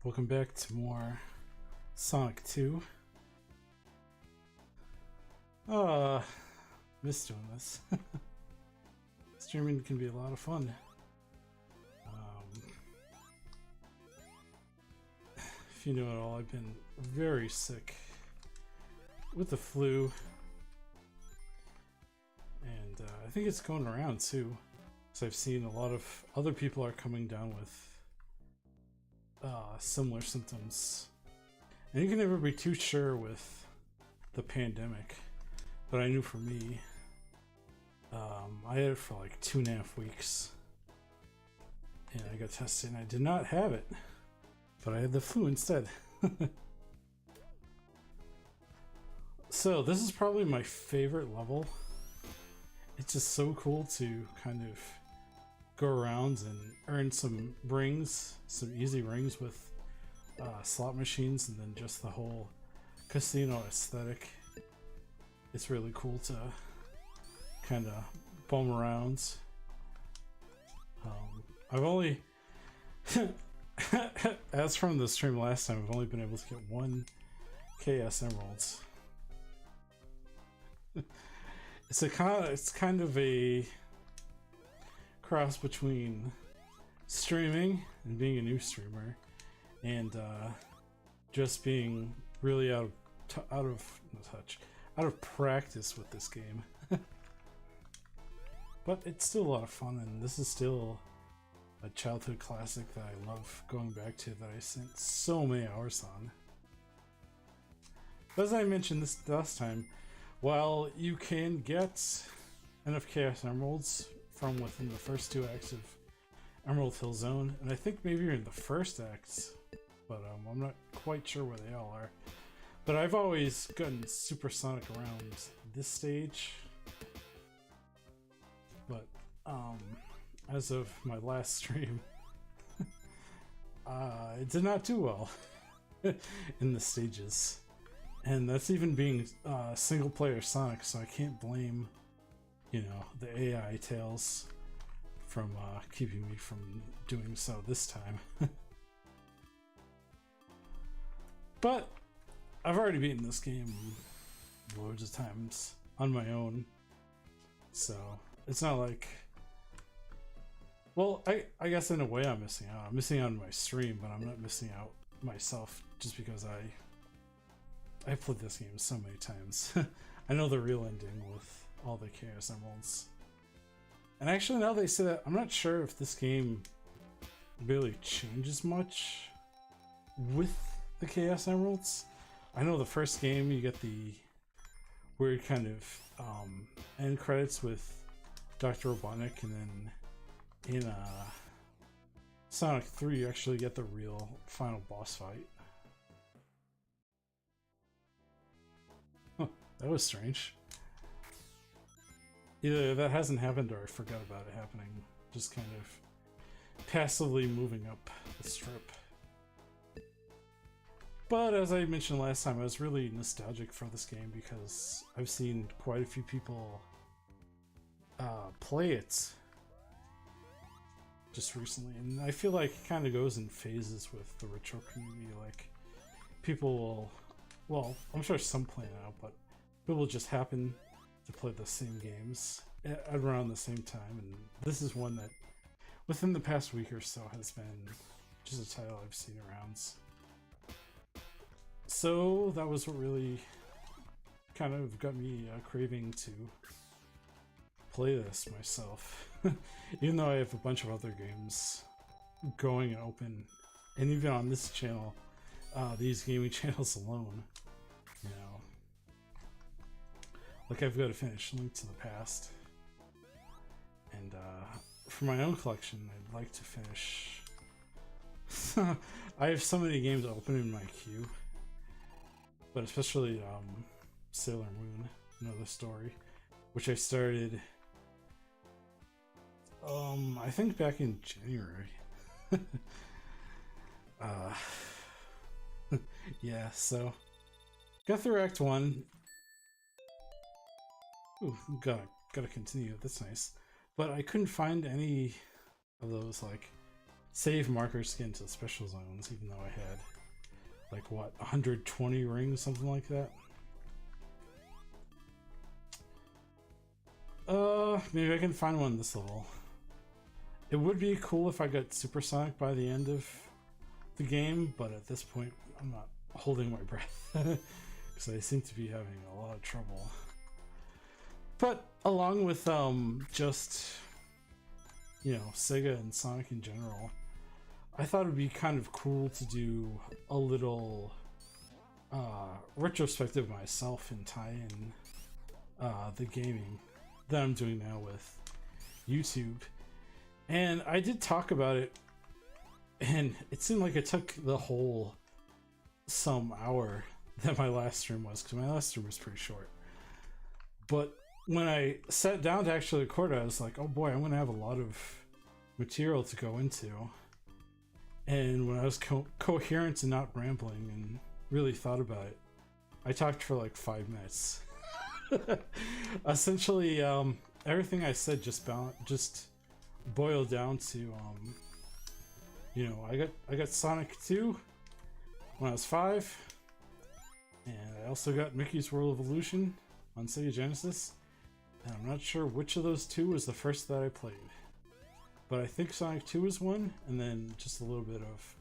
Welcome back to more Sonic 2. Miss doing this. Streaming can be a lot of fun. If you know it all, I've been very sick with the flu. And I think it's going around too. So I've seen a lot of other people are coming down with similar symptoms. And you can never be too sure with the pandemic. But I knew for me, I had it for like 2.5 weeks. And I got tested and I did not have it. But I had the flu instead. So this is probably my favorite level. It's just so cool to kind of go around and earn some rings, some easy rings with slot machines, and then just the whole casino aesthetic. It's really cool to kind of bum around. I've only, as from the stream last time, I've only been able to get 1 KS Emeralds. It's kind of a cross between streaming and being a new streamer, and just being really out of practice with this game. But it's still a lot of fun, and this is still a childhood classic that I love going back to, that I spent so many hours on. But as I mentioned this last time, while you can get enough Chaos Emeralds from within the first 2 acts of Emerald Hill Zone, and I think maybe you're in the first act, but I'm not quite sure where they all are. But I've always gotten supersonic around this stage. But as of my last stream, it did not do well in the stages. And that's even being single player Sonic, so I can't blame, you know, the AI Tails from keeping me from doing so this time. But I've already beaten this game loads of times on my own, so it's not like... Well, I guess in a way I'm missing out. I'm missing out on my stream, but I'm not missing out myself just because I've played this game so many times. I know the real ending with all the Chaos Emeralds. And actually, now they say that, I'm not sure if this game really changes much with the Chaos Emeralds. I know the first game you get the weird kind of end credits with Dr. Robotnik, and then in Sonic 3 you actually get the real final boss fight. Huh, that was strange. Either that hasn't happened or I forgot about it happening. Just kind of passively moving up the strip. But as I mentioned last time, I was really nostalgic for this game because I've seen quite a few people play it just recently, and I feel like it kind of goes in phases with the retro community. Like, people will, well, I'm sure some play it out, but people just happen to play the same games at around the same time, and this is one that within the past week or so has been just a title I've seen around. So that was what really kind of got me craving to play this myself. Even though I have a bunch of other games going and open, and even on this channel, these gaming channels alone, you know, like I've got to finish Link to the Past, and for my own collection I'd like to finish I have so many games open in my queue, but especially Sailor Moon, Another Story, which I started I think back in January. Yeah, so got through Act 1. Ooh, gotta continue, that's nice. But I couldn't find any of those like save markers to get into the special zones, even though I had like what 120 rings, something like that. Maybe I can find one this level. It would be cool if I got supersonic by the end of the game, but at this point I'm not holding my breath because I seem to be having a lot of trouble. But along with just, you know, Sega and Sonic in general, I thought it would be kind of cool to do a little retrospective myself and tie in the gaming that I'm doing now with YouTube. And I did talk about it, and it seemed like it took the whole some hour that my last stream was, because my last stream was pretty short. But when I sat down to actually record it, I was like, oh boy, I'm going to have a lot of material to go into. And when I was coherent and not rambling and really thought about it, I talked for like 5 minutes. Essentially, everything I said just boiled down to, you know, I got Sonic 2 when I was 5, and I also got Mickey's World of Illusion on Sega Genesis, and I'm not sure which of those two was the first that I played, but I think Sonic 2 was one, and then just a little bit of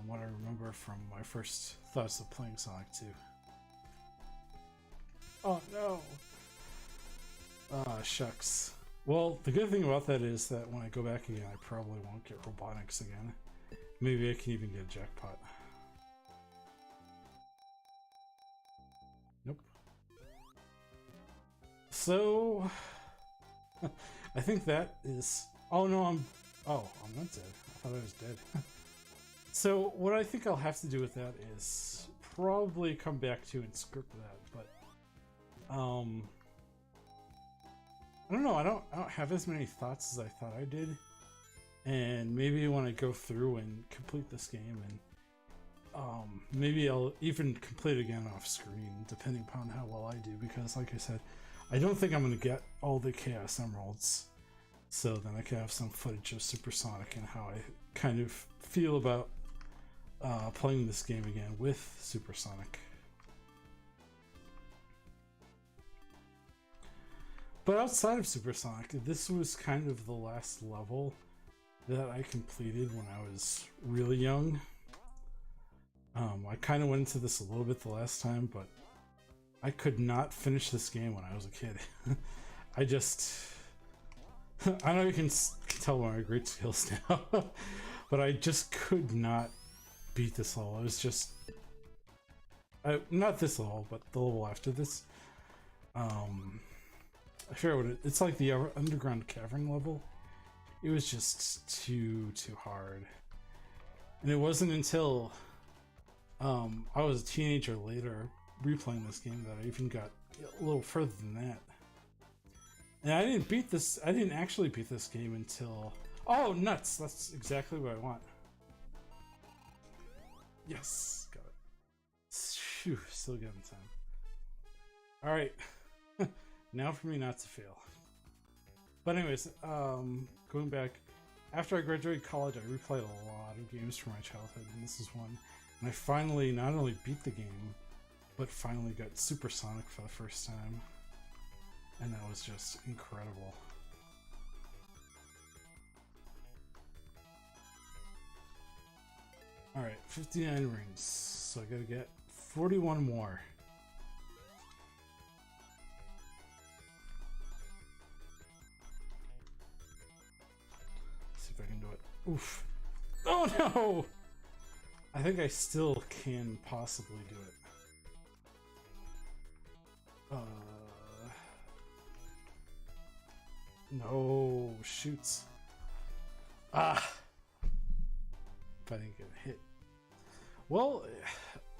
what I remember from my first thoughts of playing Sonic 2. Oh no! Ah, shucks. Well, the good thing about that is that when I go back again, I probably won't get Robotniks again. Maybe I can even get a jackpot. Nope. So, I think that is... Oh no, I'm not dead. I thought I was dead. So, what I think I'll have to do with that is probably come back to and script that, but... I don't know, I don't have as many thoughts as I thought I did. And maybe when I go through and complete this game, and maybe I'll even complete it again off screen, depending upon how well I do, because like I said, I don't think I'm going to get all the Chaos Emeralds. So then I can have some footage of Supersonic and how I kind of feel about playing this game again with Supersonic. But outside of Supersonic, this was kind of the last level that I completed when I was really young. I kind of went into this a little bit the last time, but I could not finish this game when I was a kid. I know you can tell by my great skills now, but I just could not beat this level. It was just... not this level, but the level after this. I forget what it's like, the underground cavern level. It was just too hard. And it wasn't until I was a teenager later replaying this game that I even got a little further than that. And I didn't actually beat this game until... Oh, nuts! That's exactly what I want. Yes, got it. Phew, still getting time. Alright. Now for me not to fail. But anyways, going back, after I graduated college, I replayed a lot of games from my childhood, and this is one. And I finally not only beat the game, but finally got Supersonic for the first time. And that was just incredible. Alright, 59 rings. So I gotta get 41 more. See if I can do it. Oof. Oh no! I think I still can possibly do it. No, shoots. Ah! If I didn't get hit. Well,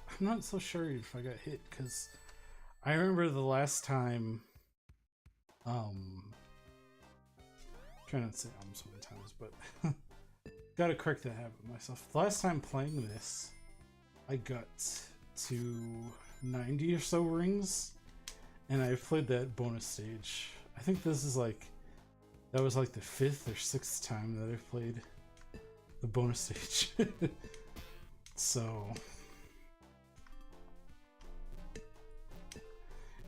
I'm not so sure if I got hit, because I remember the last time, trying not to say so many times, but gotta correct that habit myself. The last time playing this, I got to 90 or so rings, and I played that bonus stage. I think this is like, that was like the 5th or 6th time that I've played the bonus stage. So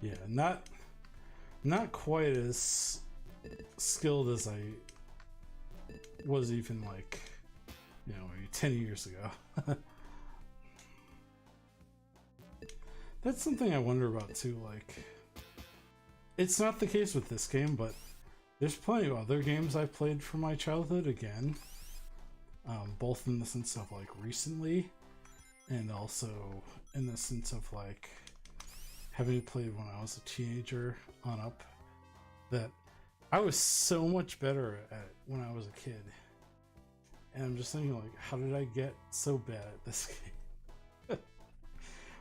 yeah, not quite as skilled as I was even like, you know, maybe 10 years ago. That's something I wonder about too, like, it's not the case with this game, but there's plenty of other games I've played from my childhood again, both in the sense of like recently and also in the sense of like having played when I was a teenager on up, that I was so much better at when I was a kid. And I'm just thinking, like, how did I get so bad at this game?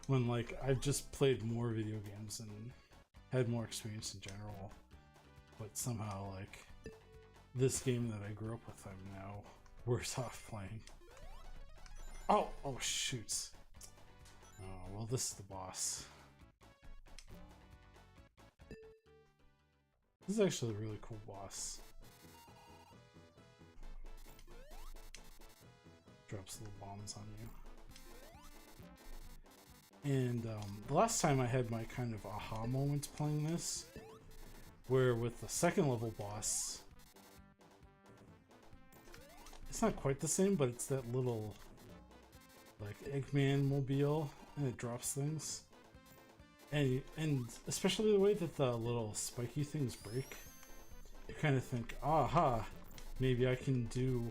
When, like, I've just played more video games and had more experience in general. But somehow, like, this game that I grew up with, I'm now worse off playing. Oh shoot. Oh, well, this is the boss. This is actually a really cool boss. Drops little bombs on you. And the last time I had my kind of aha moment playing this, where with the second level boss, it's not quite the same, but it's that little like Eggman mobile, and it drops things. And especially the way that the little spiky things break, you kind of think, aha, maybe I can do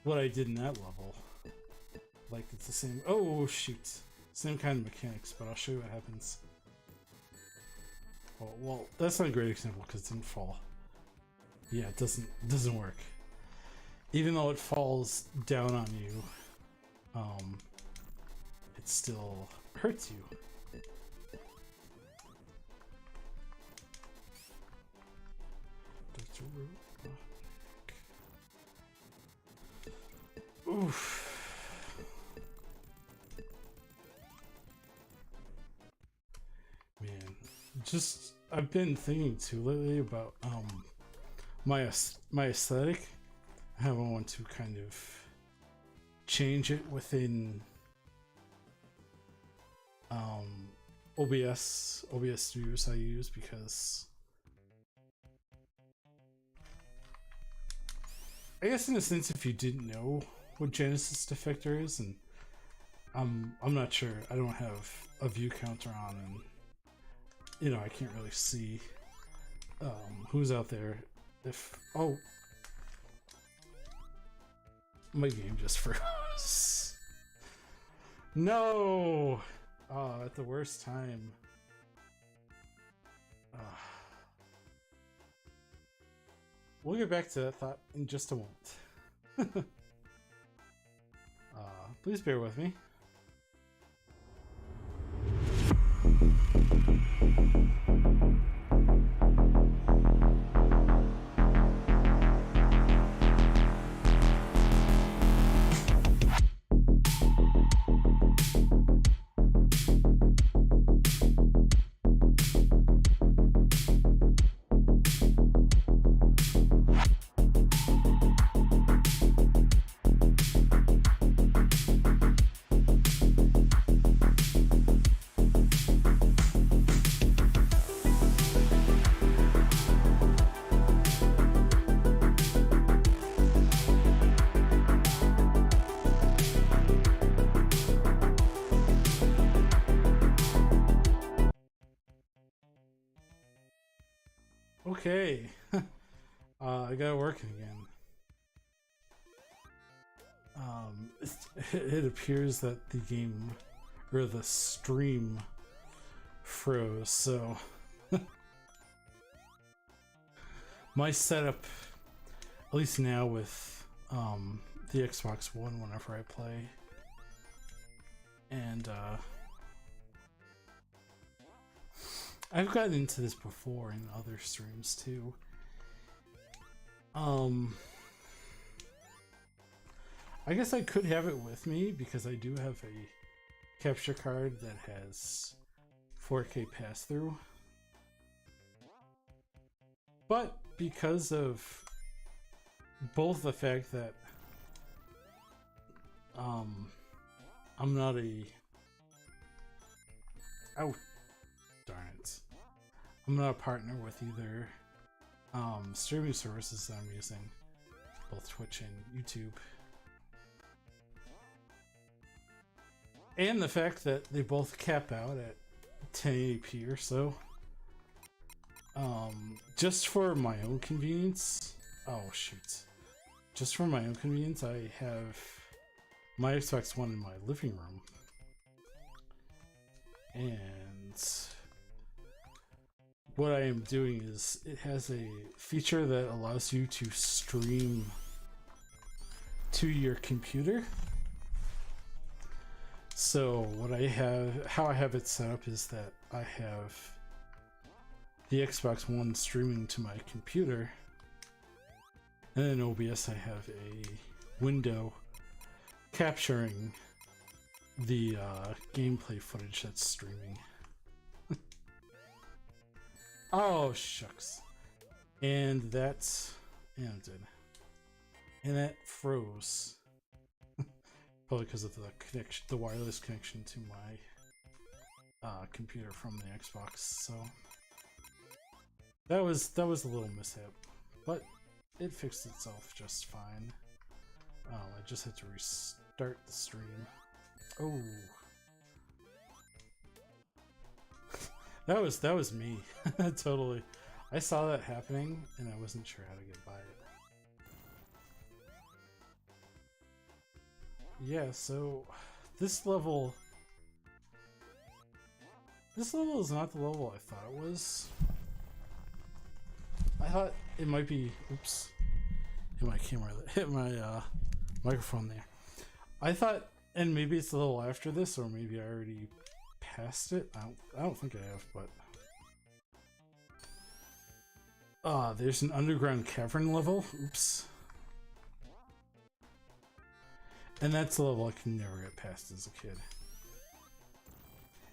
what I did in that level. Like, it's the same, oh shoot, same kind of mechanics, but I'll show you what happens. Oh, well, that's not a great example because it didn't fall. Yeah, it doesn't work. Even though it falls down on you, it still hurts you. Oof. Man, just I've been thinking too lately about my aesthetic. How I want to kind of change it within OBS Studios I use, because I guess in a sense, if you didn't know what Genesis Defector is, and I'm not sure, I don't have a view counter on, and you know, I can't really see who's out there. If my game just froze. No! Oh, at the worst time. We'll get back to that thought in just a moment. Please bear with me. Okay, I got it working again. It appears that the game, or the stream, froze, so my setup, at least now with the Xbox One whenever I play, and I've gotten into this before in other streams too. I guess I could have it with me because I do have a capture card that has 4K pass-through. But because of both the fact that I'm not a... Oh, darn it. I'm not a partner with either streaming services that I'm using, both Twitch and YouTube. And the fact that they both cap out at 1080p or so. Just for my own convenience. Oh shoot. Just for my own convenience, I have my Xbox One in my living room. And what I am doing is it has a feature that allows you to stream to your computer. So how I have it set up is that I have the Xbox One streaming to my computer, and then in OBS I have a window capturing the gameplay footage that's streaming. Oh shucks. And that's ended. And that froze. Probably because of the connection, the wireless connection to my computer from the Xbox. So that was a little mishap, but it fixed itself just fine. I just had to restart the stream. Oh, that was me. Totally. I saw that happening and I wasn't sure how to get by it. Yeah, so this level is not the level I thought it was. I thought it might be, oops, hit my camera, hit my microphone there. I thought, and maybe it's a little after this, or maybe I already passed it. I don't think I have, but there's an underground cavern level. Oops. And that's a level I can never get past as a kid.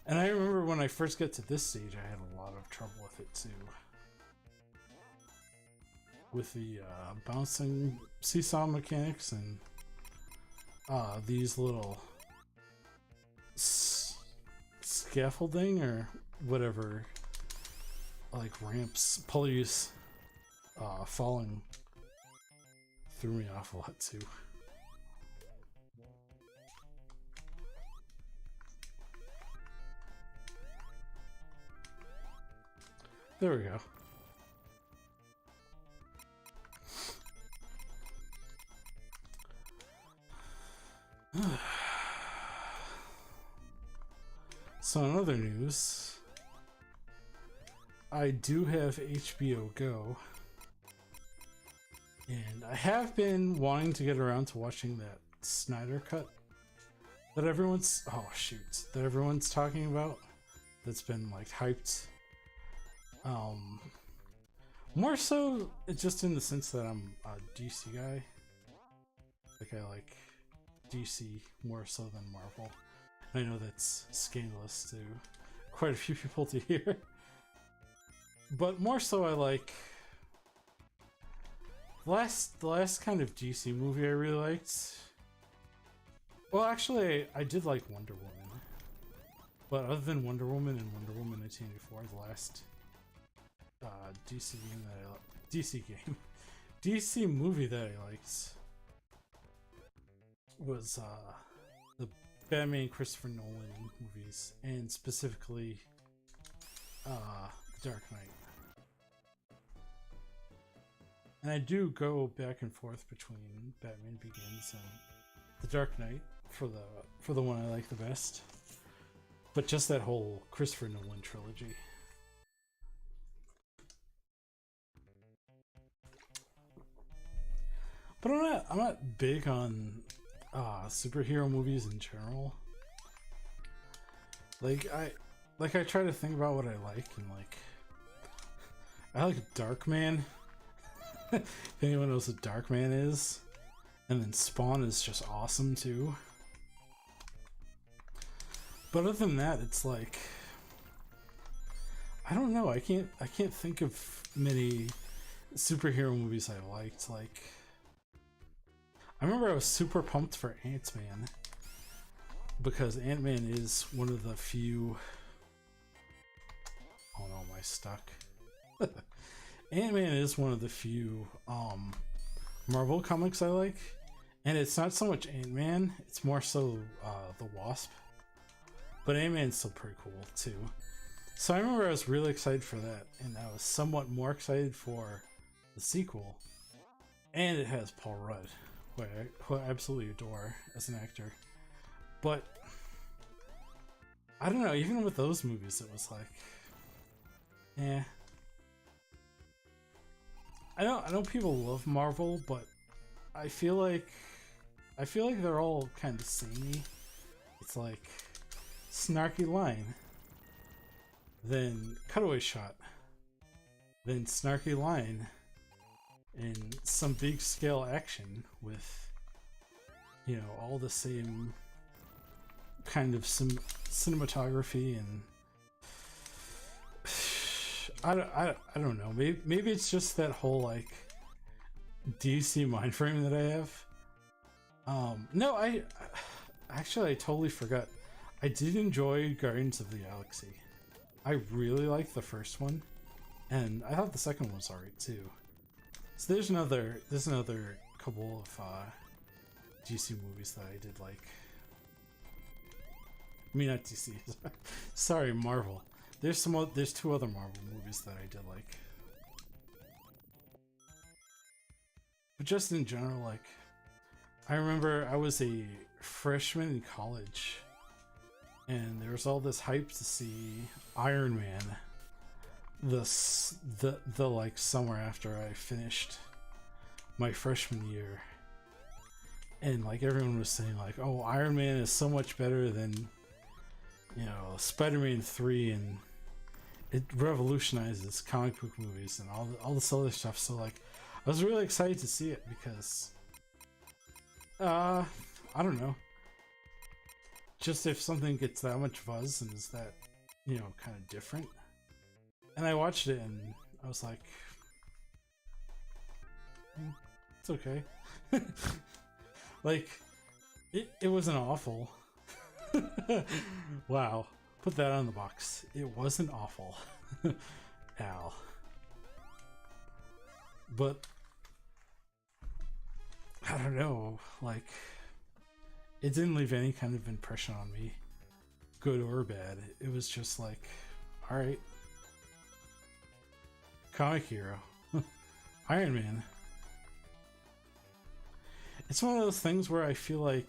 And I remember when I first got to this stage, I had a lot of trouble with it too. With the bouncing seesaw mechanics and these little scaffolding or whatever, like ramps, pulleys, falling threw me off a lot too. There we go. So in other news, I do have HBO Go, and I have been wanting to get around to watching that Snyder Cut that everyone's talking about. That's been like hyped. More so just in the sense that I'm a DC guy. Like I like DC more so than Marvel. I know that's scandalous to quite a few people to hear. But more so I like the last kind of DC movie I really liked. Well, actually I did like Wonder Woman. But other than Wonder Woman and Wonder Woman 1984, the last DC movie that I liked was the Batman Christopher Nolan movies, and specifically The Dark Knight. And I do go back and forth between Batman Begins and The Dark Knight for the one I like the best. But just that whole Christopher Nolan trilogy. But I'm not big on superhero movies in general. Like I try to think about what I like, and like I like Darkman. If anyone knows what Darkman is. And then Spawn is just awesome too. But other than that, it's like I don't know, I can't think of many superhero movies I liked. Like I remember I was super pumped for Ant-Man because Ant-Man is one of the few. Oh no, am I stuck? Ant-Man is one of the few Marvel comics I like, and it's not so much Ant-Man; it's more so the Wasp. But Ant-Man's still pretty cool too. So I remember I was really excited for that, and I was somewhat more excited for the sequel. And it has Paul Rudd, who I absolutely adore as an actor. But I don't know, even with those movies, it was like, eh. I know people love Marvel, but I feel like they're all kind of samey. It's like snarky line, then cutaway shot, then snarky line, and some big scale action with, you know, all the same kind of cinematography. And I don't know, maybe it's just that whole like DC mind frame that I have. No, I totally forgot. I did enjoy Guardians of the Galaxy. I really liked the first one, and I thought the second one was alright too. So there's another couple of DC movies that I did like. I mean, not DC. Sorry, Marvel. There's two other Marvel movies that I did like. But just in general, like, I remember I was a freshman in college, and there was all this hype to see Iron Man the like summer after I finished my freshman year. And like everyone was saying like, oh, Iron Man is so much better than, you know, Spider-Man 3, and it revolutionizes comic book movies and all this other stuff. So like I was really excited to see it because I don't know, just if something gets that much buzz and is that, you know, kind of different. And I watched it and I was like, it's okay. Like, it wasn't awful. Wow. Put that on the box. It wasn't awful. Al. But, I don't know, like, it didn't leave any kind of impression on me, good or bad. It was just like, alright. Comic hero. Iron Man. It's one of those things where I feel like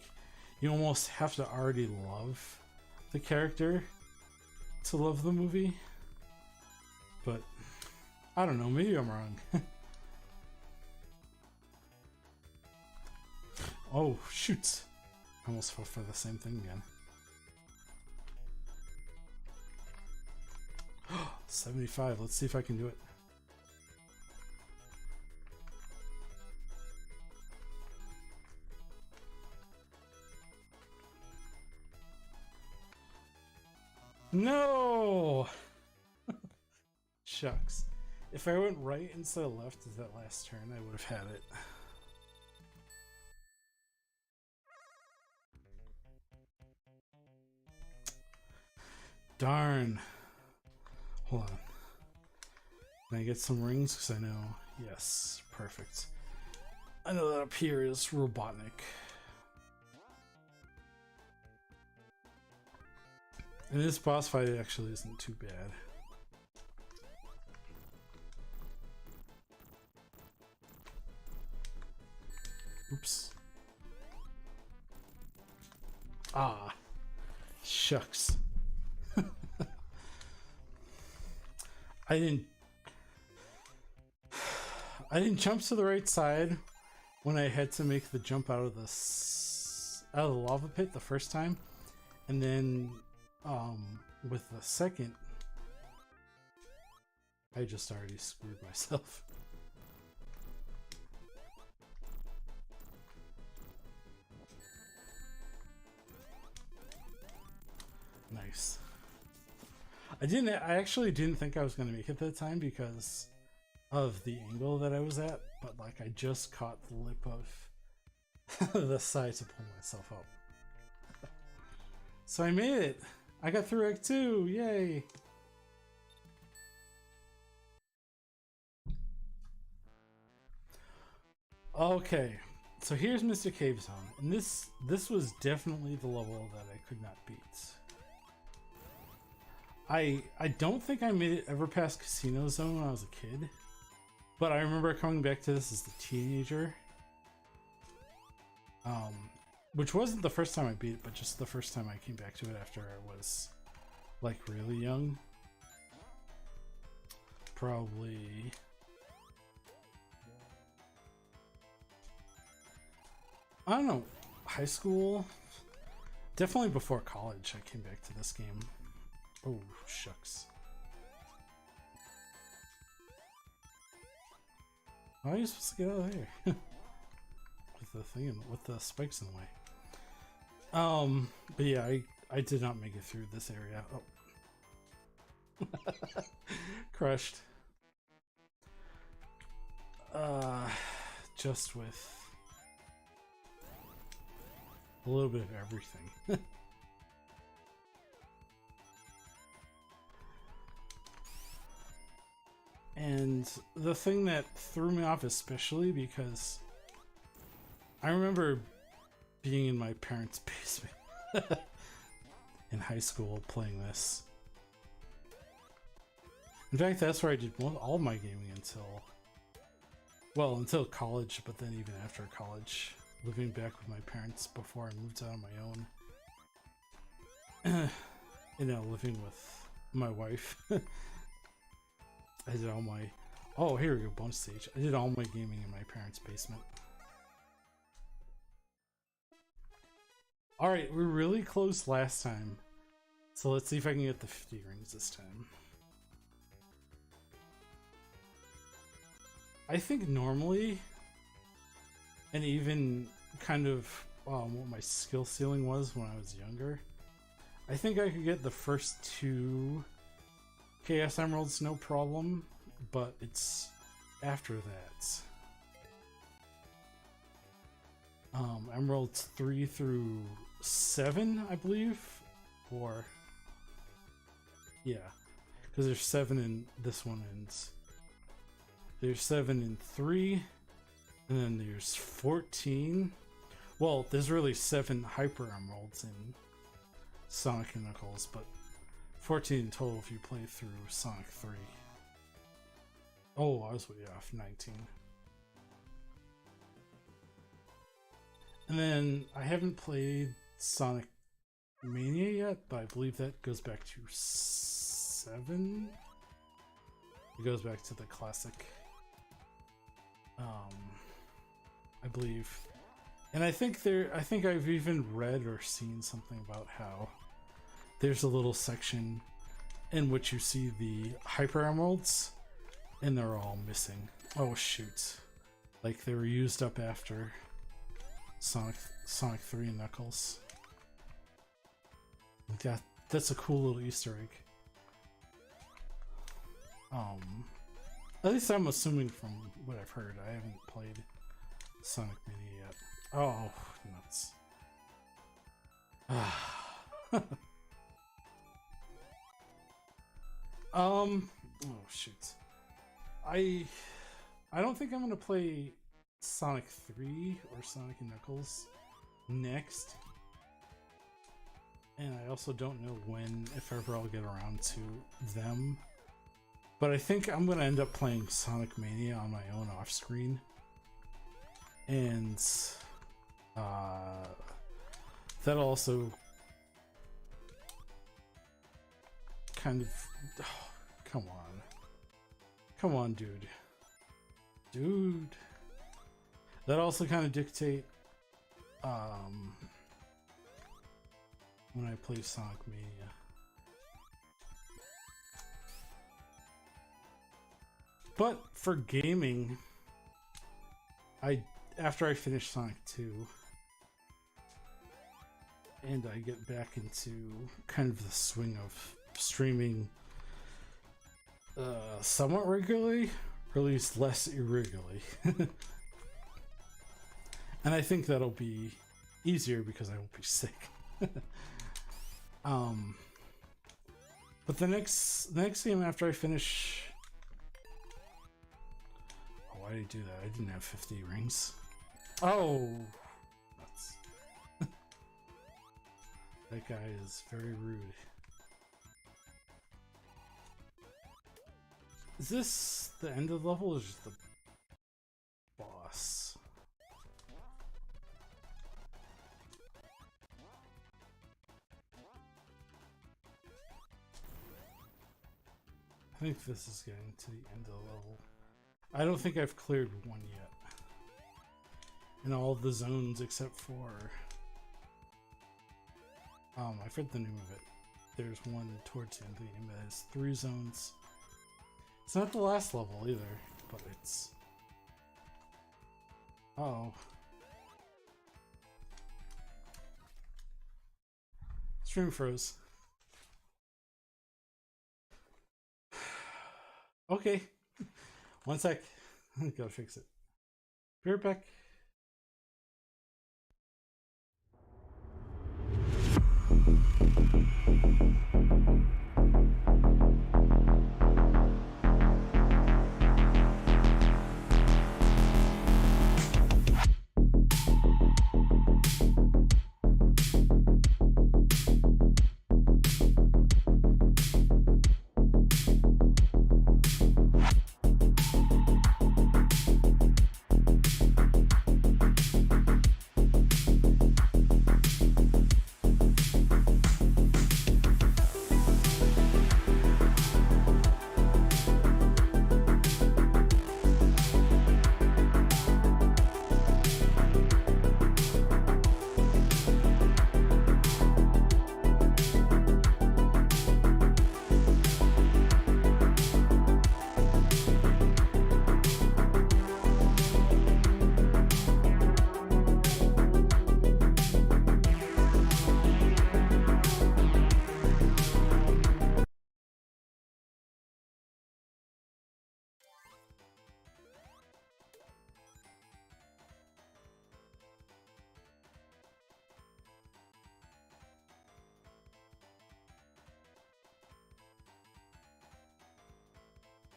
you almost have to already love the character to love the movie. But I don't know, maybe I'm wrong. Oh, shoot. I almost fell for the same thing again. 75, let's see if I can do it. No! Shucks. If I went right instead of left as that last turn, I would have had it. Darn. Hold on. Can I get some rings? Because I know. Yes, perfect. I know that up here is Robotnik. And this boss fight actually isn't too bad. Oops. Ah. Shucks. I didn't jump to the right side when I had to make the jump out of the lava pit the first time, and then with the second, I just already screwed myself. Nice. I actually didn't think I was going to make it that time because of the angle that I was at, but like I just caught the lip of the side to pull myself up. So I made it! I got through Act 2! Yay! Okay, so here's Mr. Cave Zone, and this was definitely the level that I could not beat. I don't think I made it ever past Casino Zone when I was a kid, but I remember coming back to this as a teenager. Which wasn't the first time I beat it, but just the first time I came back to it after I was like really young. Probably I don't know, high school? Definitely before college I came back to this game. Oh, shucks. How are you supposed to get out of here? With the thing, with the spikes in the way. But yeah, I did not make it through this area. Oh. Crushed. Just with a little bit of everything. And the thing that threw me off especially because I remember being in my parents' basement in high school playing this. In fact, that's where I did all my gaming until college, but then even after college, living back with my parents before I moved out on my own. You know, living with my wife. I did all my... Oh, here we go, bonus stage. I did all my gaming in my parents' basement. Alright, we're really close last time. So let's see if I can get the 50 rings this time. I think normally, and even kind of what my skill ceiling was when I was younger, I think I could get the first 2 Chaos Emeralds no problem, but it's after that. Emeralds 3 through 7, I believe, or yeah, because there's 7 in this one, and there's 7 in 3, and then there's 14. Well, there's really 7 Hyper Emeralds in Sonic and Knuckles, but 14 in total if you play through Sonic 3. Oh, I was way off. 19. And then I haven't played Sonic Mania yet, but I believe that goes back to 7. It goes back to the classic. I believe. And I think I've even read or seen something about how there's a little section in which you see the Hyper Emeralds and they're all missing. Oh shoot. Like they were used up after Sonic 3 and Knuckles. That's a cool little Easter egg. At least I'm assuming from what I've heard. I haven't played Sonic Mania yet. Oh, nuts. Oh shoot. I don't think I'm gonna play Sonic 3 or Sonic and Knuckles next. And I also don't know when, if ever I'll get around to them. But I think I'm gonna end up playing Sonic Mania on my own off screen. And that'll also kind of come on dude, that also kind of dictate when I play Sonic Mania. But for gaming, after I finish Sonic 2 and I get back into kind of the swing of streaming somewhat regularly, or at least less irregularly. And And I think that'll be easier because I won't be sick. But the next game after I finish... Oh, why did I do that? I didn't have 50 rings. Oh! Nuts. That guy is very rude. Is this the end of the level or just the boss? I think this is getting to the end of the level. I don't think I've cleared one yet. In all the zones except for... I forget the name of it. There's one towards the end of the game that has 3 zones. It's not the last level either, but it's... Uh-oh. Stream froze. Okay. One sec. Gotta fix it. Be right back.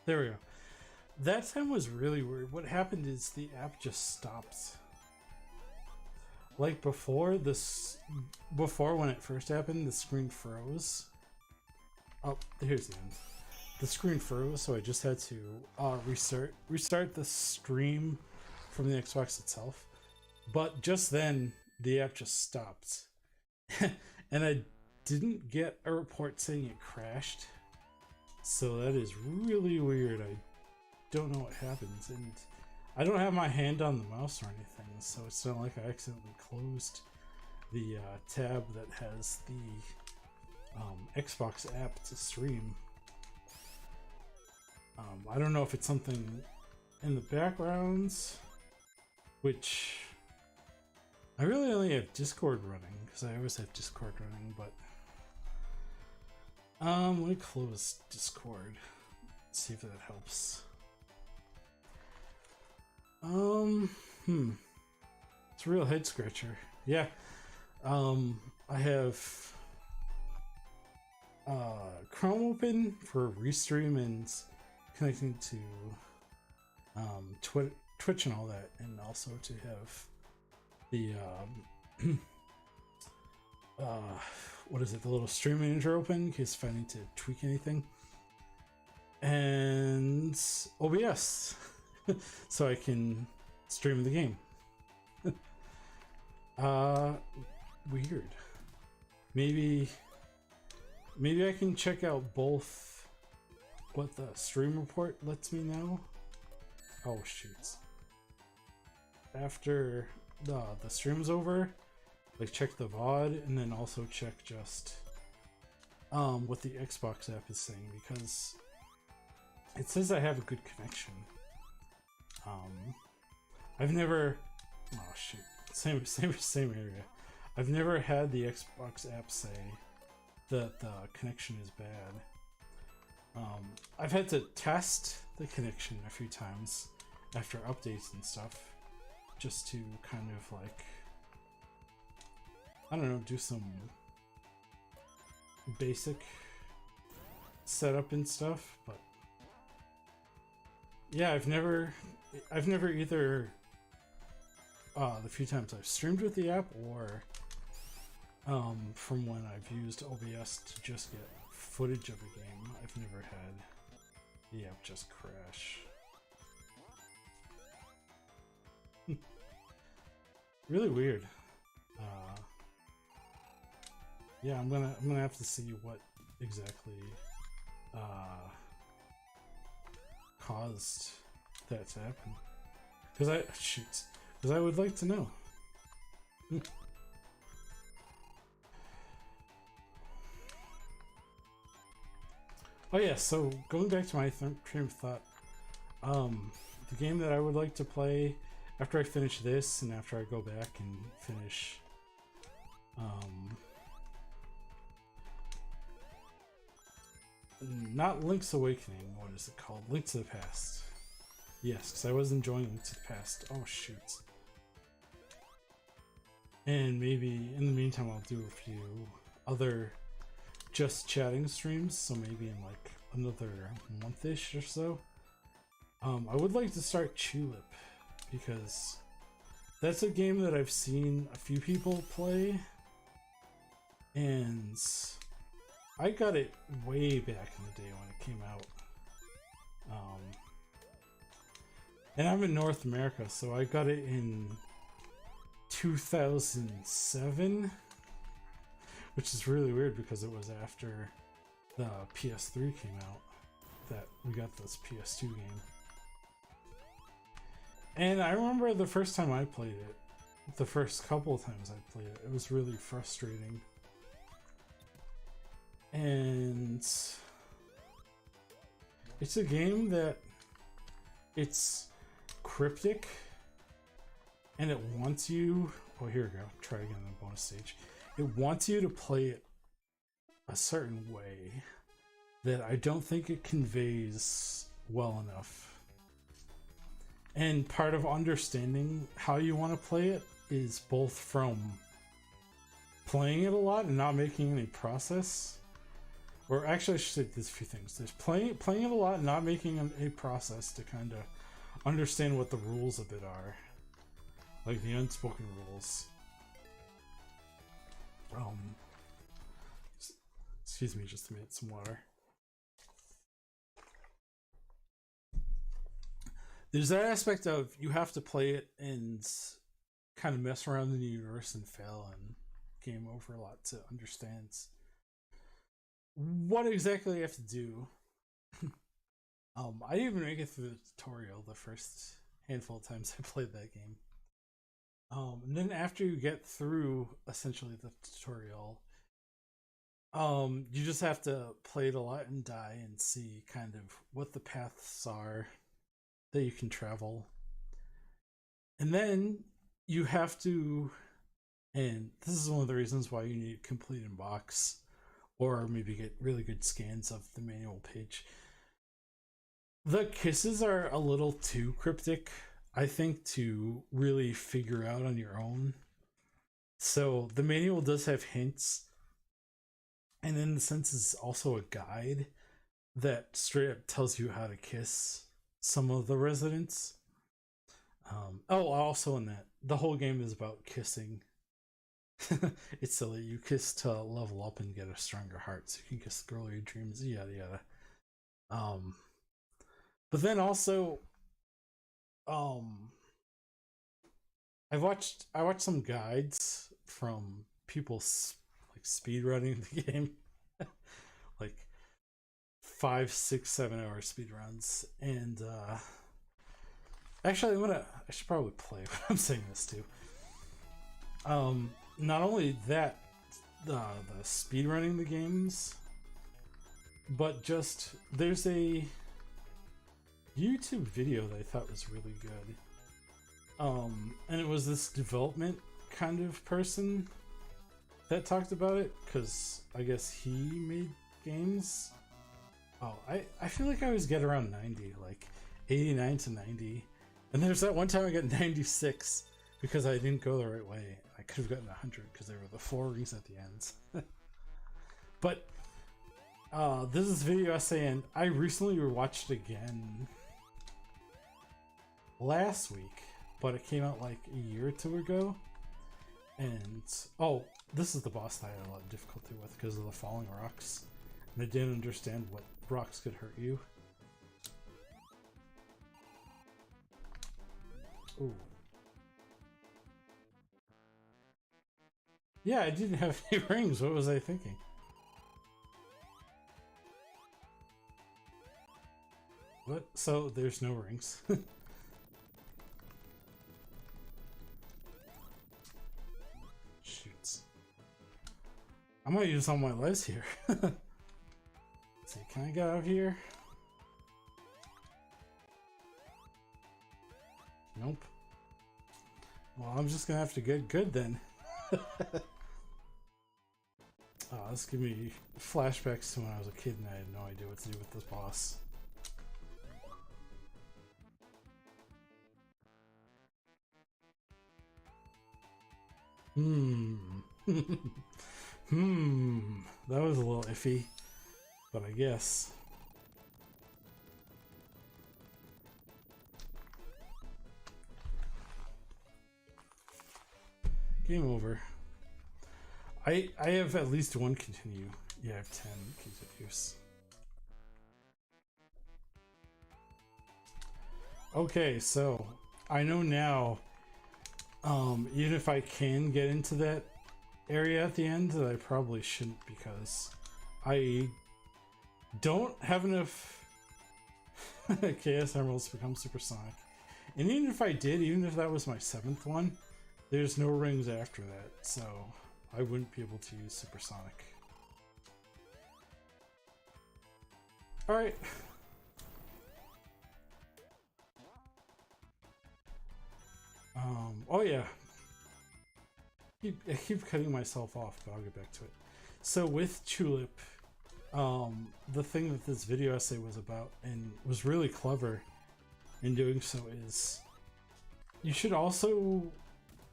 There we go. That time was really weird. What happened is the app just stopped. Like before when it first happened, the screen froze. Oh, here's the end. The screen froze, so I just had to restart the stream from the Xbox itself. But just then, the app just stopped. And I didn't get a report saying it crashed. So that is really weird. I don't know what happens, and I don't have my hand on the mouse or anything, so it's not like I accidentally closed the tab that has the Xbox app to stream. I don't know if it's something in the backgrounds, which I really only have Discord running, because I always have Discord running, but let me close Discord, see if that helps. It's a real head scratcher. Yeah. I have Chrome open for Restream and connecting to Twitch and all that, and also to have the what is it, the little stream manager open in case if I need to tweak anything, and OBS so I can stream the game. Weird. Maybe I can check out both what the stream report lets me know. Oh shoots. After the stream's over, like check the VOD and then also check just what the Xbox app is saying, because it says I have a good connection. I've never, oh shoot, same area. I've never had the Xbox app say that the connection is bad. I've had to test the connection a few times after updates and stuff, just to kind of like, I don't know, do some basic setup and stuff. But yeah, I've never either the few times I've streamed with the app or from when I've used OBS to just get footage of a game, I've never had the app just crash. Really weird. Yeah, I'm gonna have to see what exactly caused that to happen. Because I would like to know. Oh yeah, so going back to my train of thought, the game that I would like to play after I finish this and after I go back and finish not Link's Awakening, what is it called? Link to the Past. Yes, because I was enjoying Link to the Past. Oh shoot. And maybe in the meantime I'll do a few other just chatting streams, so maybe in like another month-ish or so. I would like to start Tulip, because that's a game that I've seen a few people play, and I got it way back in the day when it came out. And I'm in North America, so I got it in 2007, which is really weird because it was after the PS3 came out that we got this PS2 game. And I remember the first time I played it, the first couple of times I played it, it was really frustrating. And it's a game that it's cryptic and it wants you, oh here we go, try again on the bonus stage. It wants you to play it a certain way that I don't think it conveys well enough. And part of understanding how you want to play it is both from playing it a lot and not making any process. Or actually I should say there's a few things. There's playing it a lot and not making a process to kind of understand what the rules of it are. Like the unspoken rules. Excuse me just a minute, some water. There's that aspect of you have to play it and kind of mess around in the universe and fail and game over a lot to understand what exactly you have to do. I didn't even make it through the tutorial the first handful of times I played that game. And then after you get through essentially the tutorial, you just have to play it a lot and die and see kind of what the paths are that you can travel. And then you have to, and this is one of the reasons why you need complete in box or maybe get really good scans of the manual page. The kisses are a little too cryptic, I think, to really figure out on your own. So the manual does have hints, and in the sense it's also a guide that straight up tells you how to kiss some of the residents. Also in that, the whole game is about kissing. It's silly. You kiss to level up and get a stronger heart, so you can kiss the girl of your dreams, yada yada. But then also, I watched some guides from people like speedrunning the game, like 5, 6, 7 hour speedruns, and actually I should probably play when I'm saying this too. Not only that, the speedrunning the games, but just there's a YouTube video that I thought was really good. And it was this development kind of person that talked about it, because I guess he made games. Oh, I feel like I always get around 90, like 89 to 90. And there's that one time I got 96. because I didn't go the right way. I could have gotten 100 because there were the 4 rings at the end. But this is video essay, and I recently rewatched it again last week, but it came out like a year or 2 ago. And oh, this is the boss that I had a lot of difficulty with because of the falling rocks, and I didn't understand what rocks could hurt you. Ooh. Yeah, I didn't have any rings. What was I thinking? What? So there's no rings. Shoots. I might use all my lives here. Let's see, can I get out of here? Nope. Well, I'm just gonna have to get good then. Oh, this gives me flashbacks to when I was a kid and I had no idea what to do with this boss. That was a little iffy, but I guess. Game over. I have at least 1 continue. Yeah, I have 10 continues. Okay, so I know now, even if I can get into that area at the end, that I probably shouldn't because I don't have enough Chaos Emeralds to become supersonic. And even if I did, even if that was my 7th one, there's no rings after that, so I wouldn't be able to use supersonic. Alright. Oh yeah. I keep cutting myself off, but I'll get back to it. So with Tulip, the thing that this video essay was about, and was really clever in doing so, is you should also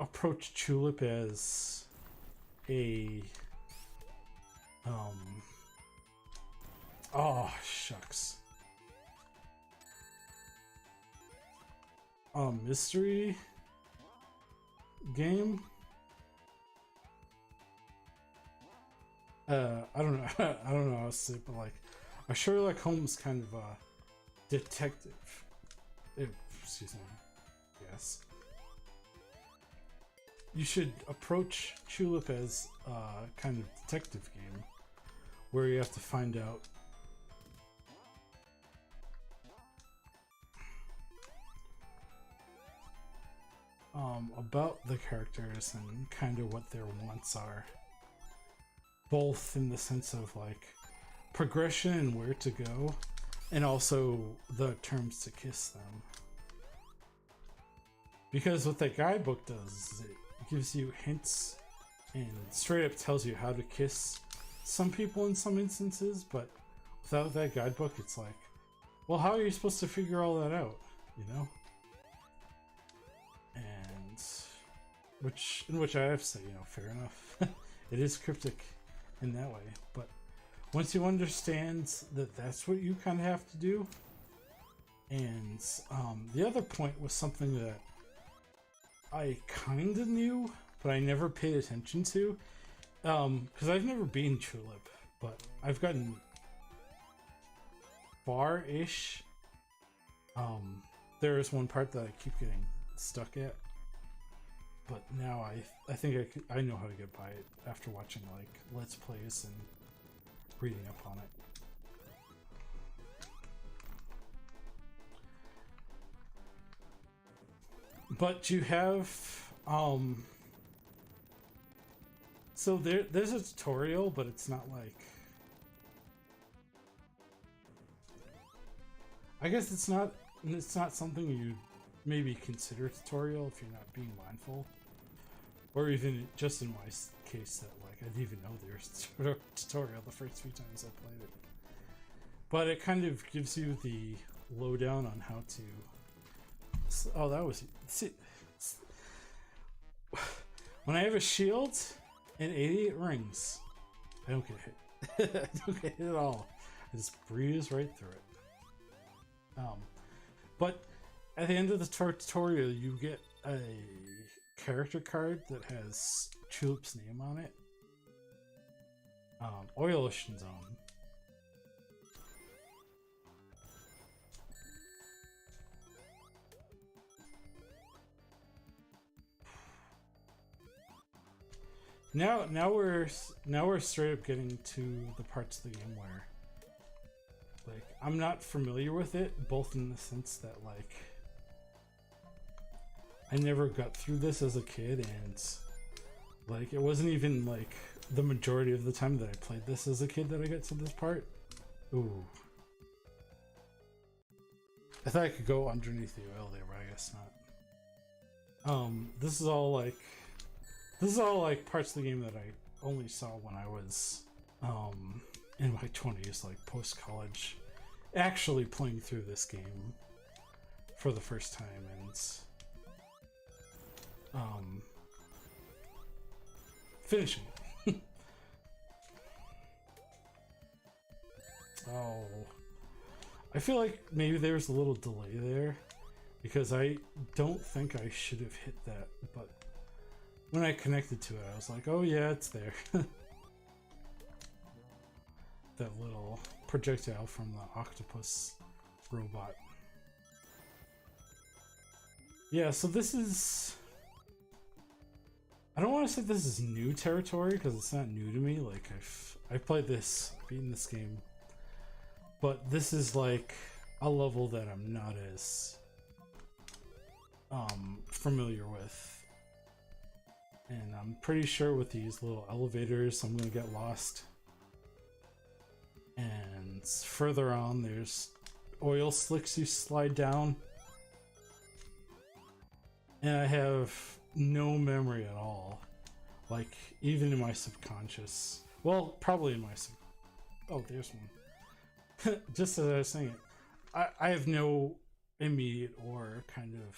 approach Tulip as a oh shucks, mystery game. I don't know. I don't know how to say it, but like a Sherlock Holmes kind of detective. Excuse me. Yes. You should approach Tulip as a kind of detective game where you have to find out about the characters and kind of what their wants are, both in the sense of like progression and where to go, and also the terms to kiss them. Because what that guidebook does is it gives you hints and straight up tells you how to kiss some people in some instances, but without that guidebook it's like, well, how are you supposed to figure all that out, you know? And which I have to say, you know, fair enough. It is cryptic in that way, but once you understand that that's what you kind of have to do. And the other point was something that I kind of knew, but I never paid attention to, because I've never been Tulip, but I've gotten far-ish. There is one part that I keep getting stuck at, but now I think I know how to get by it after watching like Let's Plays and reading up on it. But you have so there's a tutorial, but it's not like, I guess it's not something you maybe consider a tutorial if you're not being mindful, or even just in my case that like I didn't even know there's a tutorial the first few times I played it. But it kind of gives you the lowdown on how to. Oh, that was. See, when I have a shield and 88 rings, I don't get hit. I don't get hit at all. I just breeze right through it. But at the end of the tutorial, you get a character card that has Tulip's name on it. Oil Ocean Zone. Now we're straight up getting to the parts of the game where, like, I'm not familiar with it, both in the sense that, like, I never got through this as a kid, and, like, it wasn't even, like, the majority of the time that I played this as a kid that I got to this part. Ooh. I thought I could go underneath the oil there, but I guess not. This is all, like, parts of the game that I only saw when I was, in my 20s, like, post-college, actually playing through this game for the first time, and, finishing it. Oh, I feel like maybe there's a little delay there, because I don't think I should have hit that, but when I connected to it, I was like, oh yeah, it's there. That little projectile from the octopus robot. Yeah, so this is... I don't want to say this is new territory, because it's not new to me. Like, I've played this, beaten this game. But this is like a level that I'm not as familiar with. And I'm pretty sure with these little elevators, I'm gonna get lost. And further on, there's oil slicks you slide down. And I have no memory at all. Like, even in my subconscious. Well, probably in my oh, there's one. Just as I was saying it, I have no immediate or kind of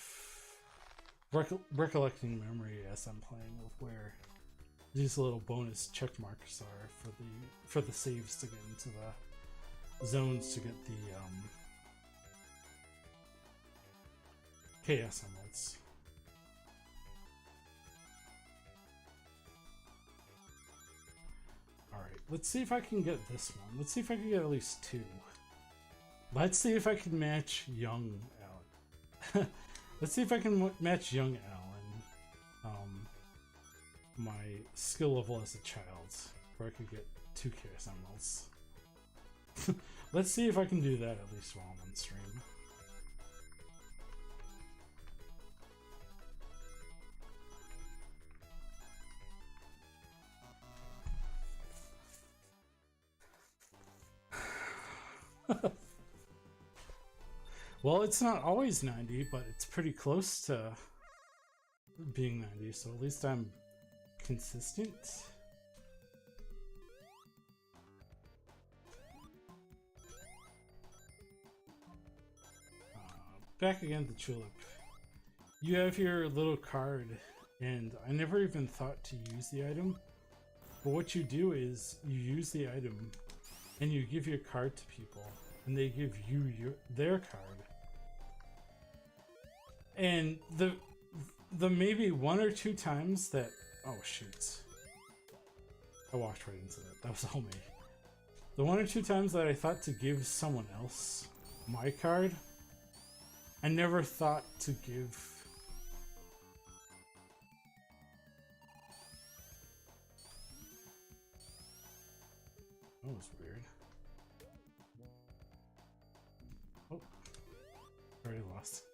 recollecting memory as I'm playing of where these little bonus check marks are for the saves to get into the zones to get the chaos emeralds. Let's see if I can get this one. Let's see if I can get at least two. Let's see if I can match young Alan. Let's see if I can match young Alan. My skill level as a child, where I could get 2 Chaos Emeralds. Let's see if I can do that at least while I'm on stream. Well, it's not always 90, but it's pretty close to being 90, so at least I'm consistent. Back again to Tulip. You have your little card, and I never even thought to use the item, but what you do is you use the item and you give your card to people, and they give you their card. And the maybe 1 or 2 times that... Oh, shoot. I walked right into that. That was all me. The 1 or 2 times that I thought to give someone else my card, I never thought to give... That was weird. Oh. Already lost.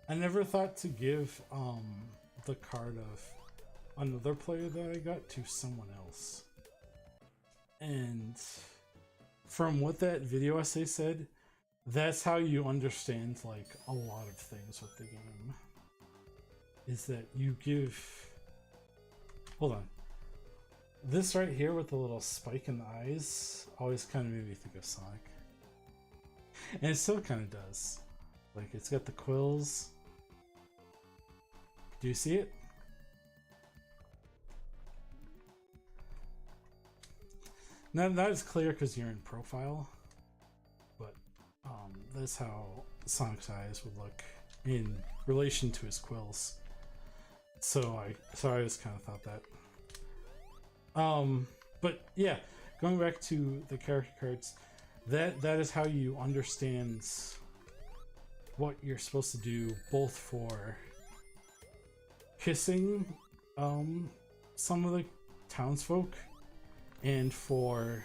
I never thought to give the card of another player that I got to someone else. And from what that video essay said, that's how you understand like a lot of things with the game. Is that you give... Hold on. This right here with the little spike in the eyes always kind of made me think of Sonic. And it still kind of does. Like, it's got the quills. Do you see it? Not as clear because you're in profile, but that's how Sonic's eyes would look in relation to his quills. So I just kind of thought that. But yeah, going back to the character cards, that is how you understand what you're supposed to do, both for kissing some of the townsfolk and for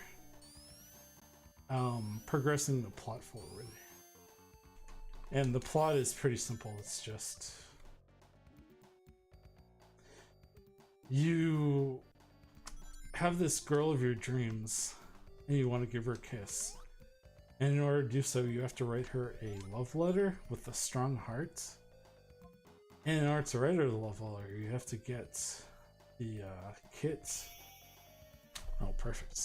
progressing the plot forward. And the plot is pretty simple. It's just you have this girl of your dreams and you want to give her a kiss. And in order to do so, you have to write her a love letter with a strong heart. And in order to write her the love letter, you have to get the kit. Oh, perfect.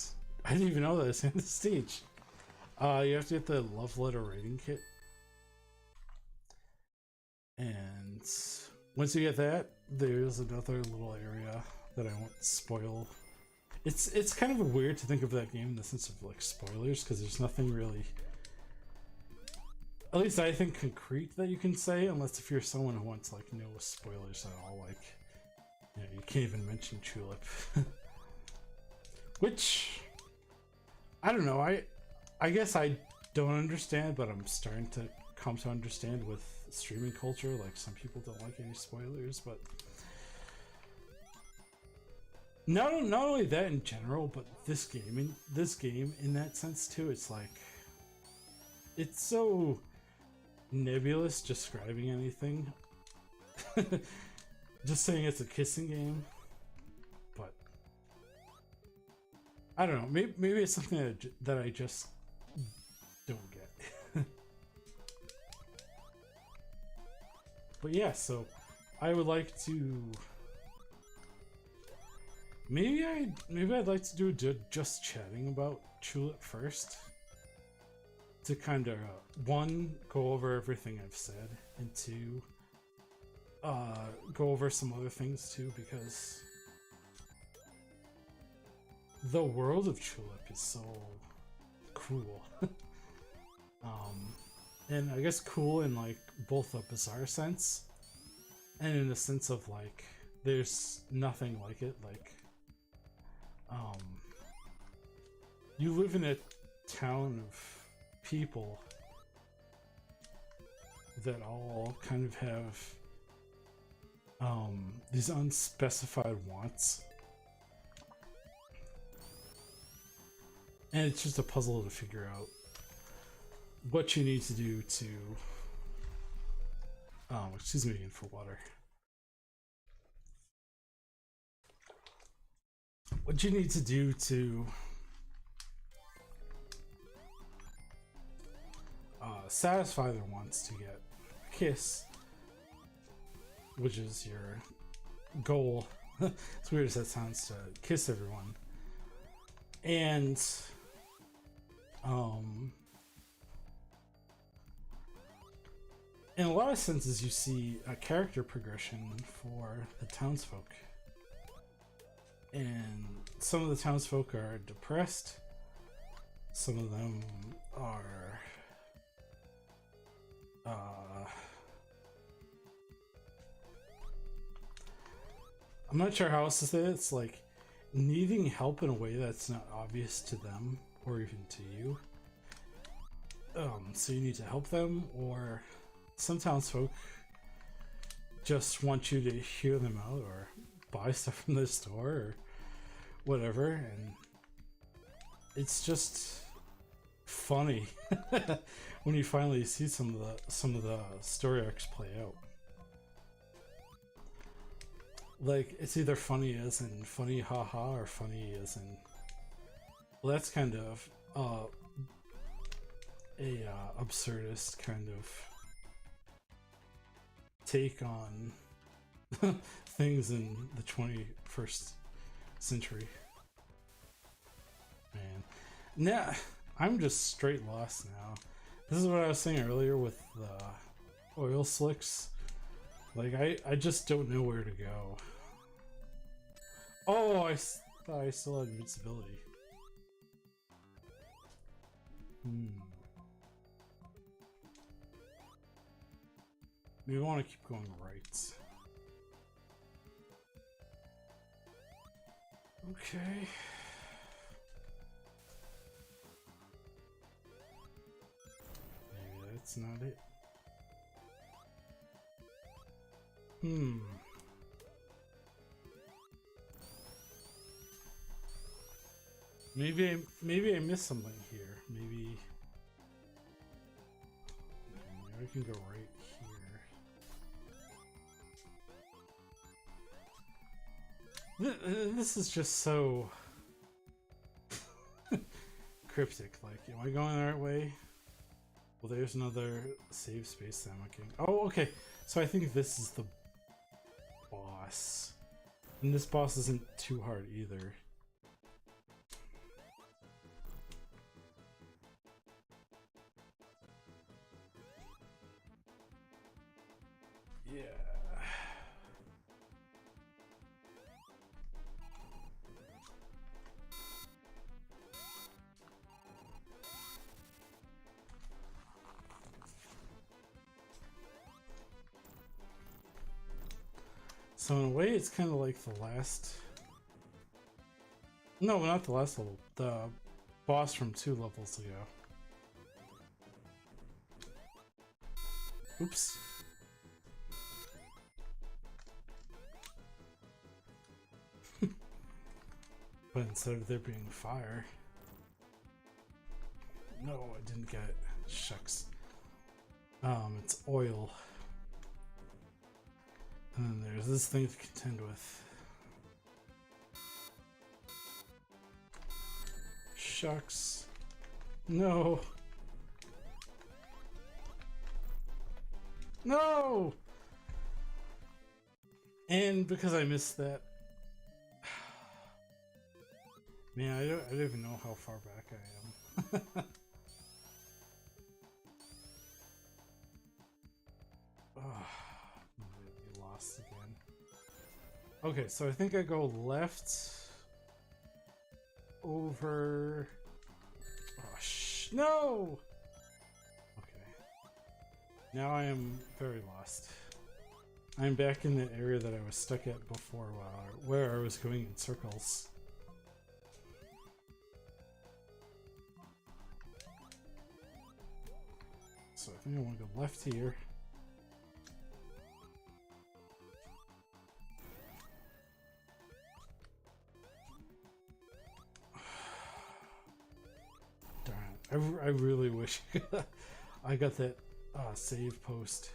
I didn't even know that it's in the stage. You have to get the love letter writing kit. And once you get that, there's another little area that I won't spoil. It's kind of weird to think of that game in the sense of like spoilers, because there's nothing really, at least I think, concrete that you can say, unless if you're someone who wants like no spoilers at all. Like, you know, you can't even mention Tulip. Which I don't know, I guess I don't understand, but I'm starting to come to understand with streaming culture. Like, some people don't like any spoilers, but not only that in general, but this game in that sense too. It's like, it's so nebulous describing anything. Just saying it's a kissing game, but I don't know. Maybe it's something that I just don't get. But yeah, so I would like to. Maybe I'd like to do just chatting about Tulip first, to kind of one, go over everything I've said, and two, go over some other things too, because the world of Tulip is so cool. And I guess cool in like both a bizarre sense and in the sense of like there's nothing like it. Like, you live in a town of people that all kind of have these unspecified wants, and it's just a puzzle to figure out what you need to do to excuse me again for water. What you need to do to satisfy their wants to get a kiss, which is your goal. As weird as that sounds, to kiss everyone. And in a lot of senses, you see a character progression for the townsfolk. And some of the townsfolk are depressed. Some of them are I'm not sure how else to say it. It's like needing help in a way that's not obvious to them or even to you. So you need to help them, or some townsfolk just want you to hear them out or buy stuff from the store or whatever, and it's just funny when you finally see some of the story arcs play out. Like, it's either funny as in funny haha or funny as in, well, that's kind of a absurdist kind of take on things in the 21st century. Man, nah, I'm just straight lost now. This is what I was saying earlier with the oil slicks. Like, I just don't know where to go. Oh, I thought I still had invincibility. We want to keep going right. Okay. Maybe that's not it. Maybe I missed something here. Maybe I can go right here. This is just so cryptic. Like, am I going the right way? Well, there's another save space that I'm looking. Oh, okay. So I think this is the boss. And this boss isn't too hard either. Yeah. So in a way, it's kind of like the last... No, not the last level. The boss from 2 levels ago. Oops. But instead of there being fire... No, I didn't get it. Shucks. It's oil. And then there's this thing to contend with. Shucks. No. No! And because I missed that... Man, I don't even know how far back I am. Again. Okay, so I think I go left over. Oh, no! Okay. Now I am very lost. I'm back in the area that I was stuck at before, where I was going in circles. So I think I want to go left here. I really wish I got that save post.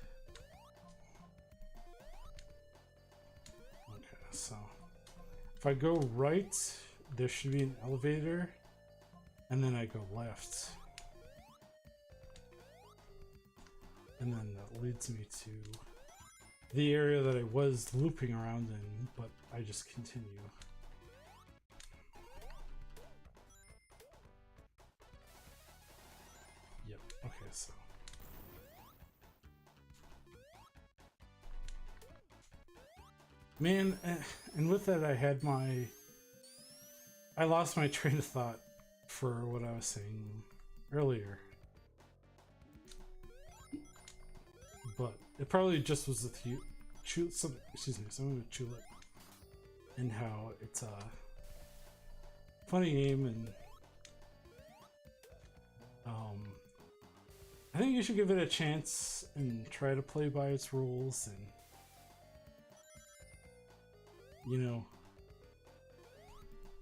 Okay, so if I go right, there should be an elevator, and then I go left. And then that leads me to the area that I was looping around in, but I just continue. Okay, so man, and with that I lost my train of thought for what I was saying earlier. But it probably just was with you, something with Chulip, and how it's a funny game, and I think you should give it a chance and try to play by its rules, and you know,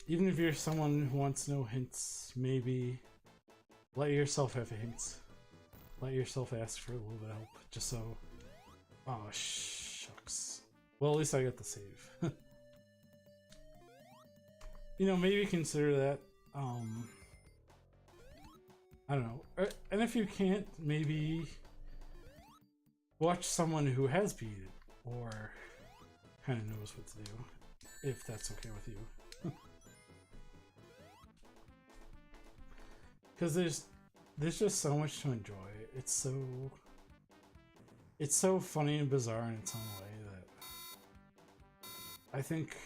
even if you're someone who wants no hints, maybe let yourself have hints. Let yourself ask for a little bit of help, just so... Oh, shucks. Well, at least I got the save. You know, maybe consider that. I don't know. And if you can't, maybe watch someone who has beat it, or kind of knows what to do, if that's okay with you. Because there's just so much to enjoy. It's so funny and bizarre in its own way that I think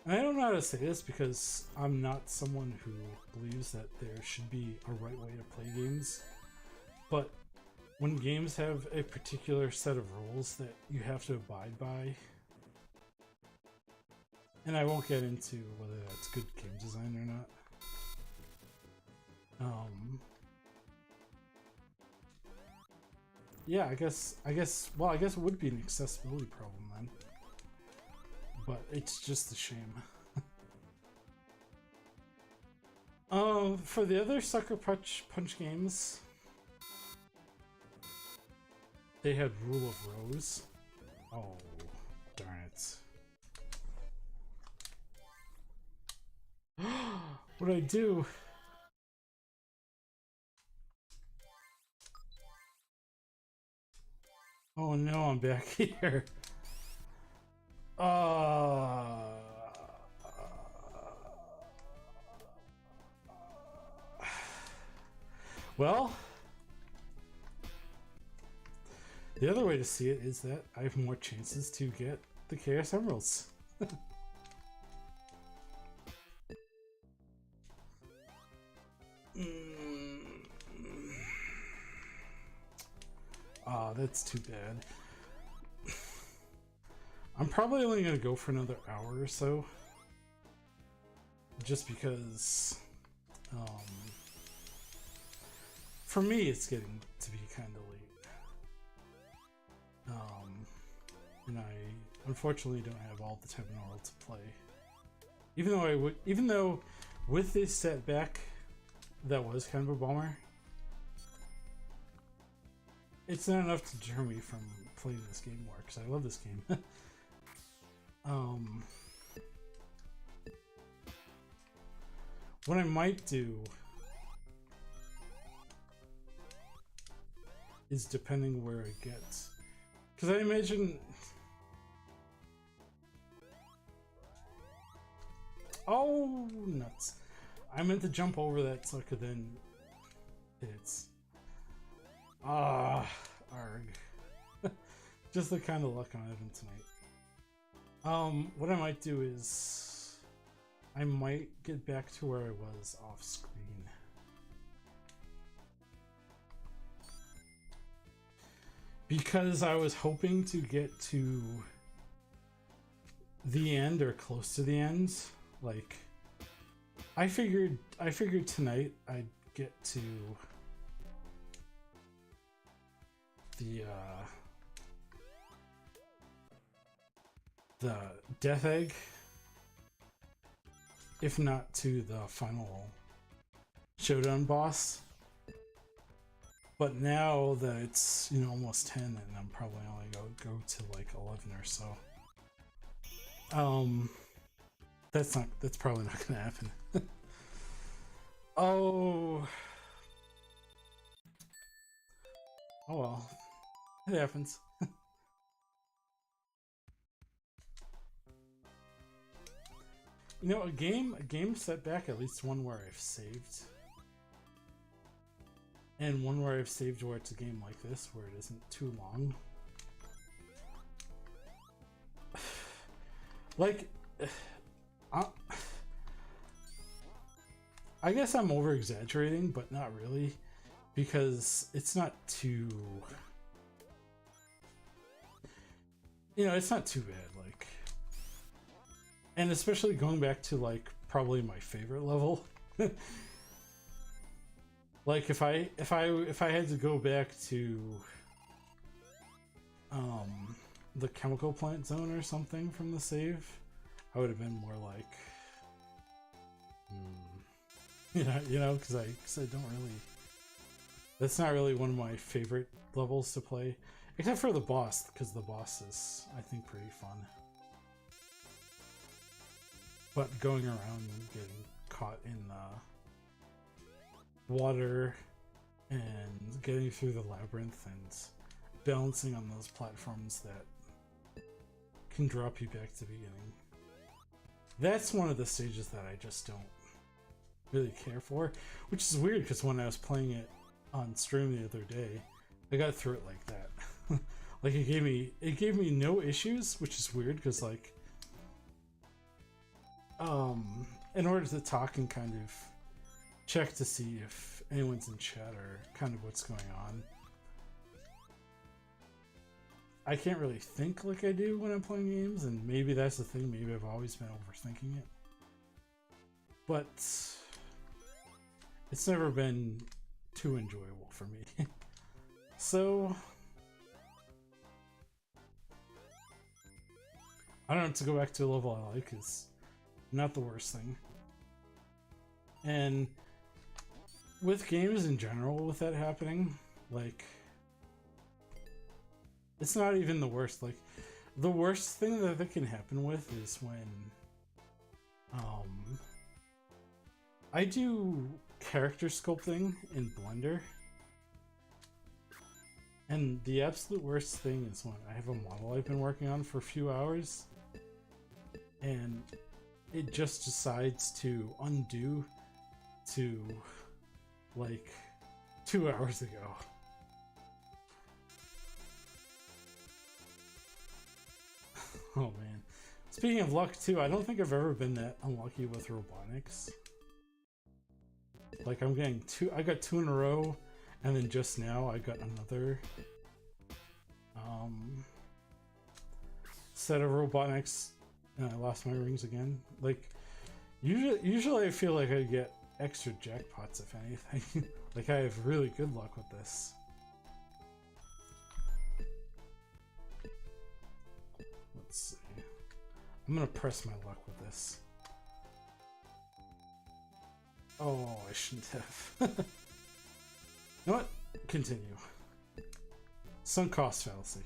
And I don't know how to say this because I'm not someone who believes that there should be a right way to play games. But when games have a particular set of rules that you have to abide by, and I won't get into whether that's good game design or not. Yeah, I guess it would be an accessibility problem then. But it's just a shame. For the other Sucker Punch games, they had Rule of Rose. Oh, darn it. What'd I do? Oh no, I'm back here. Well, the other way to see it is that I have more chances to get the Chaos Emeralds. That's too bad. I'm probably only going to go for another hour or so. Just because... for me, it's getting to be kind of late. And I unfortunately don't have all the time in the world to play. Even though with this setback, that was kind of a bummer. It's not enough to deter me from playing this game more, because I love this game. What I might do is, depending where I get, because I imagine... Oh, nuts. I meant to jump over that so I could then... It's... Arg. Just the kind of luck I'm having tonight. What I might do is... I might get back to where I was off screen. Because I was hoping to get to the end or close to the end. Like, I figured tonight I'd get to the Death Egg, if not to the final showdown boss. But now that it's, you know, almost 10, and I'm probably only go to like 11 or so. That's probably not gonna happen. Oh well, it happens. You know, a game setback, at least one where I've saved. And one where I've saved where it's a game like this, where it isn't too long. Like, I guess I'm over-exaggerating, but not really. Because it's not too... You know, it's not too bad, like... And especially going back to, like, probably my favorite level. Like, if I had to go back to the chemical plant zone or something from the save, I would have been more like, you know, because I don't really. That's not really one of my favorite levels to play, except for the boss, because the boss is, I think, pretty fun. But going around and getting caught in the water and getting through the labyrinth and balancing on those platforms that can drop you back to the beginning. That's one of the stages that I just don't really care for, which is weird because when I was playing it on stream the other day, I got through it like that. Like, it gave me no issues, which is weird because, like, in order to talk and kind of check to see if anyone's in chat or kind of what's going on. I can't really think like I do when I'm playing games, and maybe that's the thing. Maybe I've always been overthinking it. But it's never been too enjoyable for me. So I don't have to go back to a level I like is not the worst thing. And with games in general, with that happening, like, it's not even the worst. Like, the worst thing that can happen with is when I do character sculpting in Blender, and the absolute worst thing is when I have a model I've been working on for a few hours and it just decides to undo to like 2 hours ago. Oh man. Speaking of luck too, I don't think I've ever been that unlucky with Robotniks. Like, I got 2 in a row, and then just now I got another set of Robotniks, and I lost my rings again. Like, usually I feel like I get extra jackpots if anything. Like, I have really good luck with this. Let's see. I'm gonna press my luck with this. Oh, I shouldn't have. You know what? Continue. Sunk cost fallacy.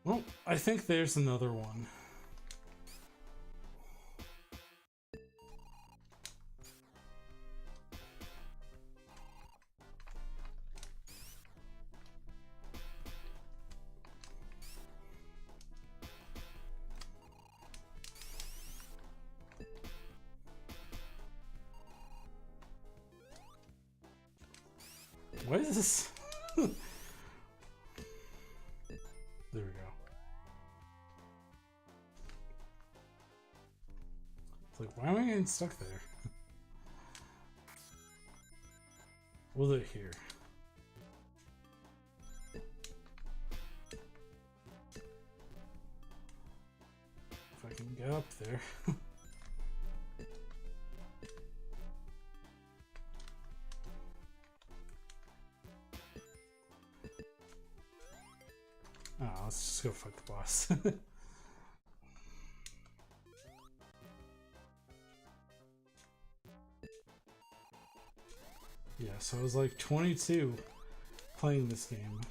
Well, I think there's another one. What is this? There we go. It's like, why am I getting stuck there? Will it here? If I can get up there. Oh, let's just go fight the boss. Yeah, so I was like 22 playing this game.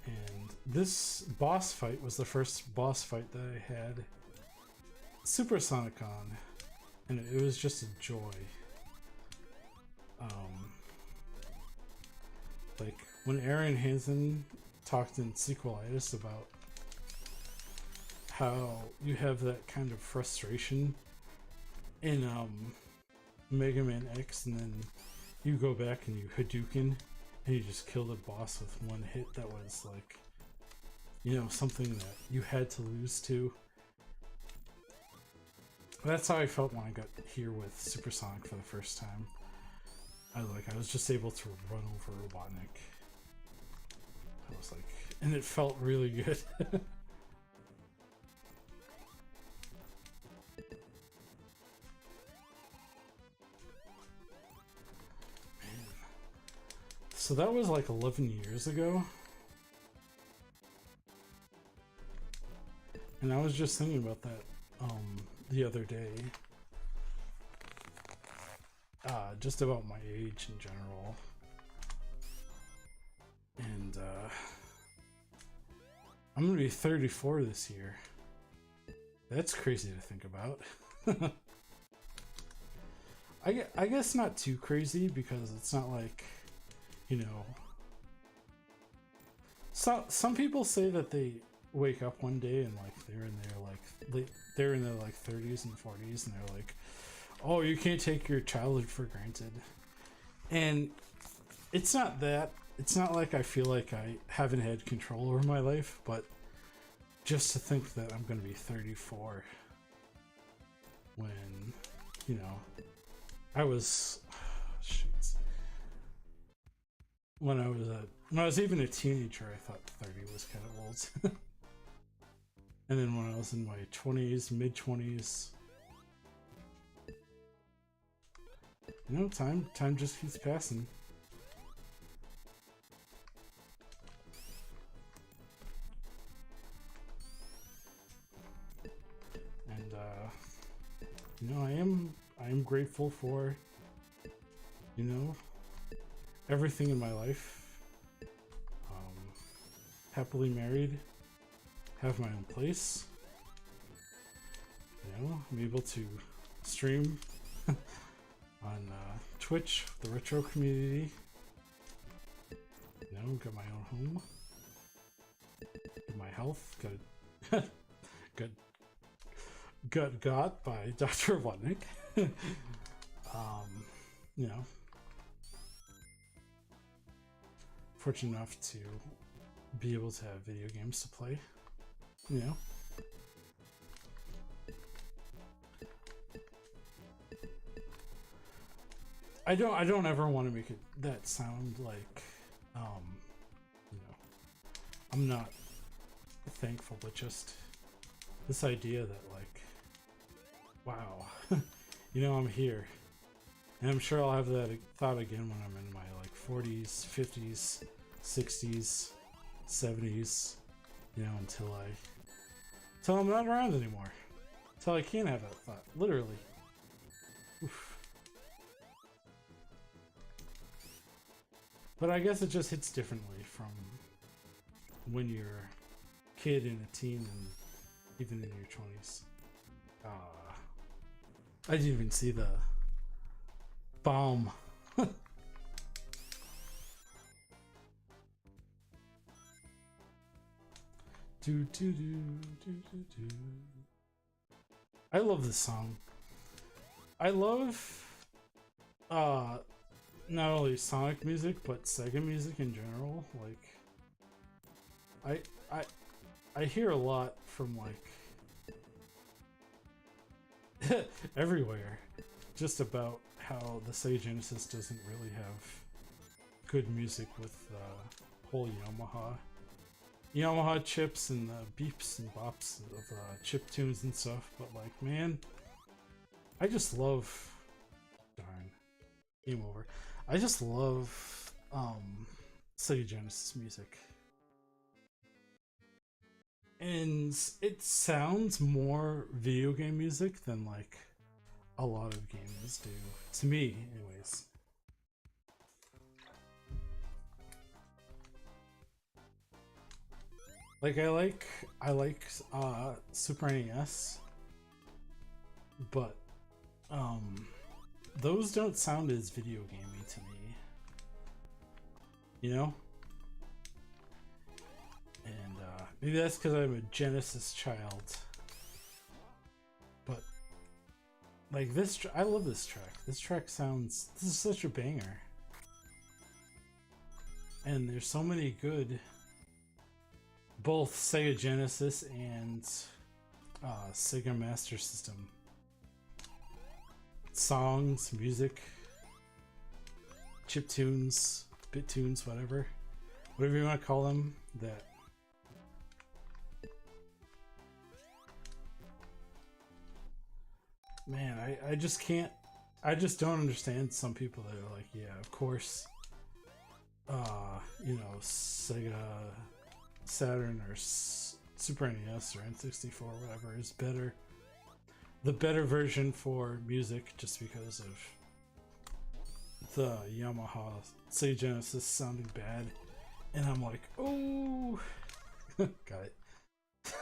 And this boss fight was the first boss fight that I had Supersonic on. And it was just a joy. Like, when Aaron Hansen talked in Sequelitis about how you have that kind of frustration in Mega Man X, and then you go back and you Hadouken and you just kill the boss with one hit, that was like, you know, something that you had to lose to. That's how I felt when I got here with Supersonic for the first time. I was just able to run over Robotnik. I was like, and it felt really good. Man. So that was like 11 years ago. And I was just thinking about that the other day. Just about my age in general. And I'm gonna be 34 this year. That's crazy to think about. I guess not too crazy, because it's not like, you know, some people say that they wake up one day and like they're in their like 30s and 40s, and they're like, oh, you can't take your childhood for granted. And it's not that. It's not like I feel like I haven't had control over my life, but just to think that I'm going to be 34 when, you know, I was, shoots. When I was even a teenager, I thought 30 was kind of old. And then when I was in my 20s, mid 20s, you know, time just keeps passing. And you know, I am grateful for, you know, everything in my life. Happily married, have my own place. You know, I'm able to stream on Twitch, the retro community. You know, got my own home. Got my health. Got by Dr. Wutnick. You know, fortunate enough to be able to have video games to play. You know. I don't ever want to make it that sound like you know, I'm not thankful, but just this idea that like, wow, you know, I'm here. And I'm sure I'll have that thought again when I'm in my like 40s, 50s, 60s, 70s, you know, until I'm not around anymore. Until I can't have that thought, literally. Oof. But I guess it just hits differently from when you're a kid and a teen and even in your 20s. I didn't even see the bomb. Do, do, do, do, do, do. I love this song. I love not only Sonic music but Sega music in general. Like I hear a lot from like everywhere just about how the Sega Genesis doesn't really have good music with the whole Yamaha chips and the beeps and bops of chip tunes and stuff, but like, man, I just love, darn, game over. I just love Sega Genesis music. And it sounds more video game music than like a lot of games do. To me, anyways. Like I like Super NES, but those don't sound as video gamey to me. You know? And maybe that's because I'm a Genesis child. But like this, I love this track. This track sounds. This is such a banger. And there's so many good, both Sega Genesis and Sega Master System songs, music, chip tunes, bit tunes, whatever you want to call them, that man, I just can't, I just don't understand some people that are like, yeah, of course, you know, Sega Saturn or Super NES or N64 or whatever is better, the better version for music, just because of the Yamaha Sega Genesis sounding bad. And I'm like, ooh. Got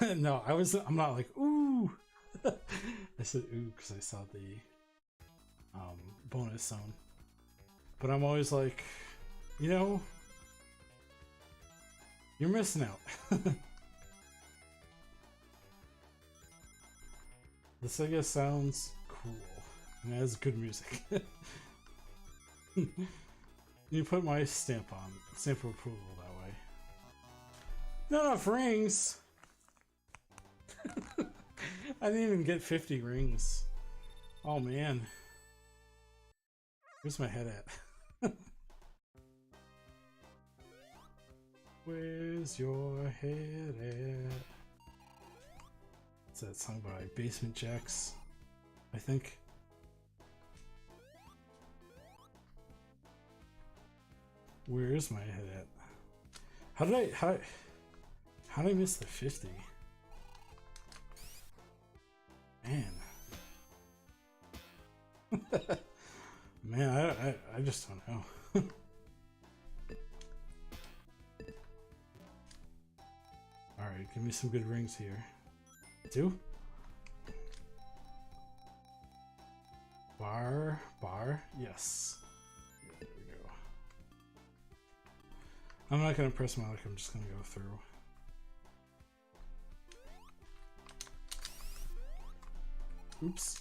it. No, I'm not like ooh. I said ooh because I saw the bonus zone, but I'm always like, you know, you're missing out. This, I guess, sounds cool. And it has good music. You put my stamp of approval that way. Not enough rings! I didn't even get 50 rings. Oh man. Where's my head at? Where's your head at? It's that song by Basement Jaxx, I think. Where's my head at? How did I miss the 50? Man. Man, I just don't know. Alright, give me some good rings here. 2? Bar, yes. There we go. I'm not gonna press my luck, I'm just gonna go through. Oops.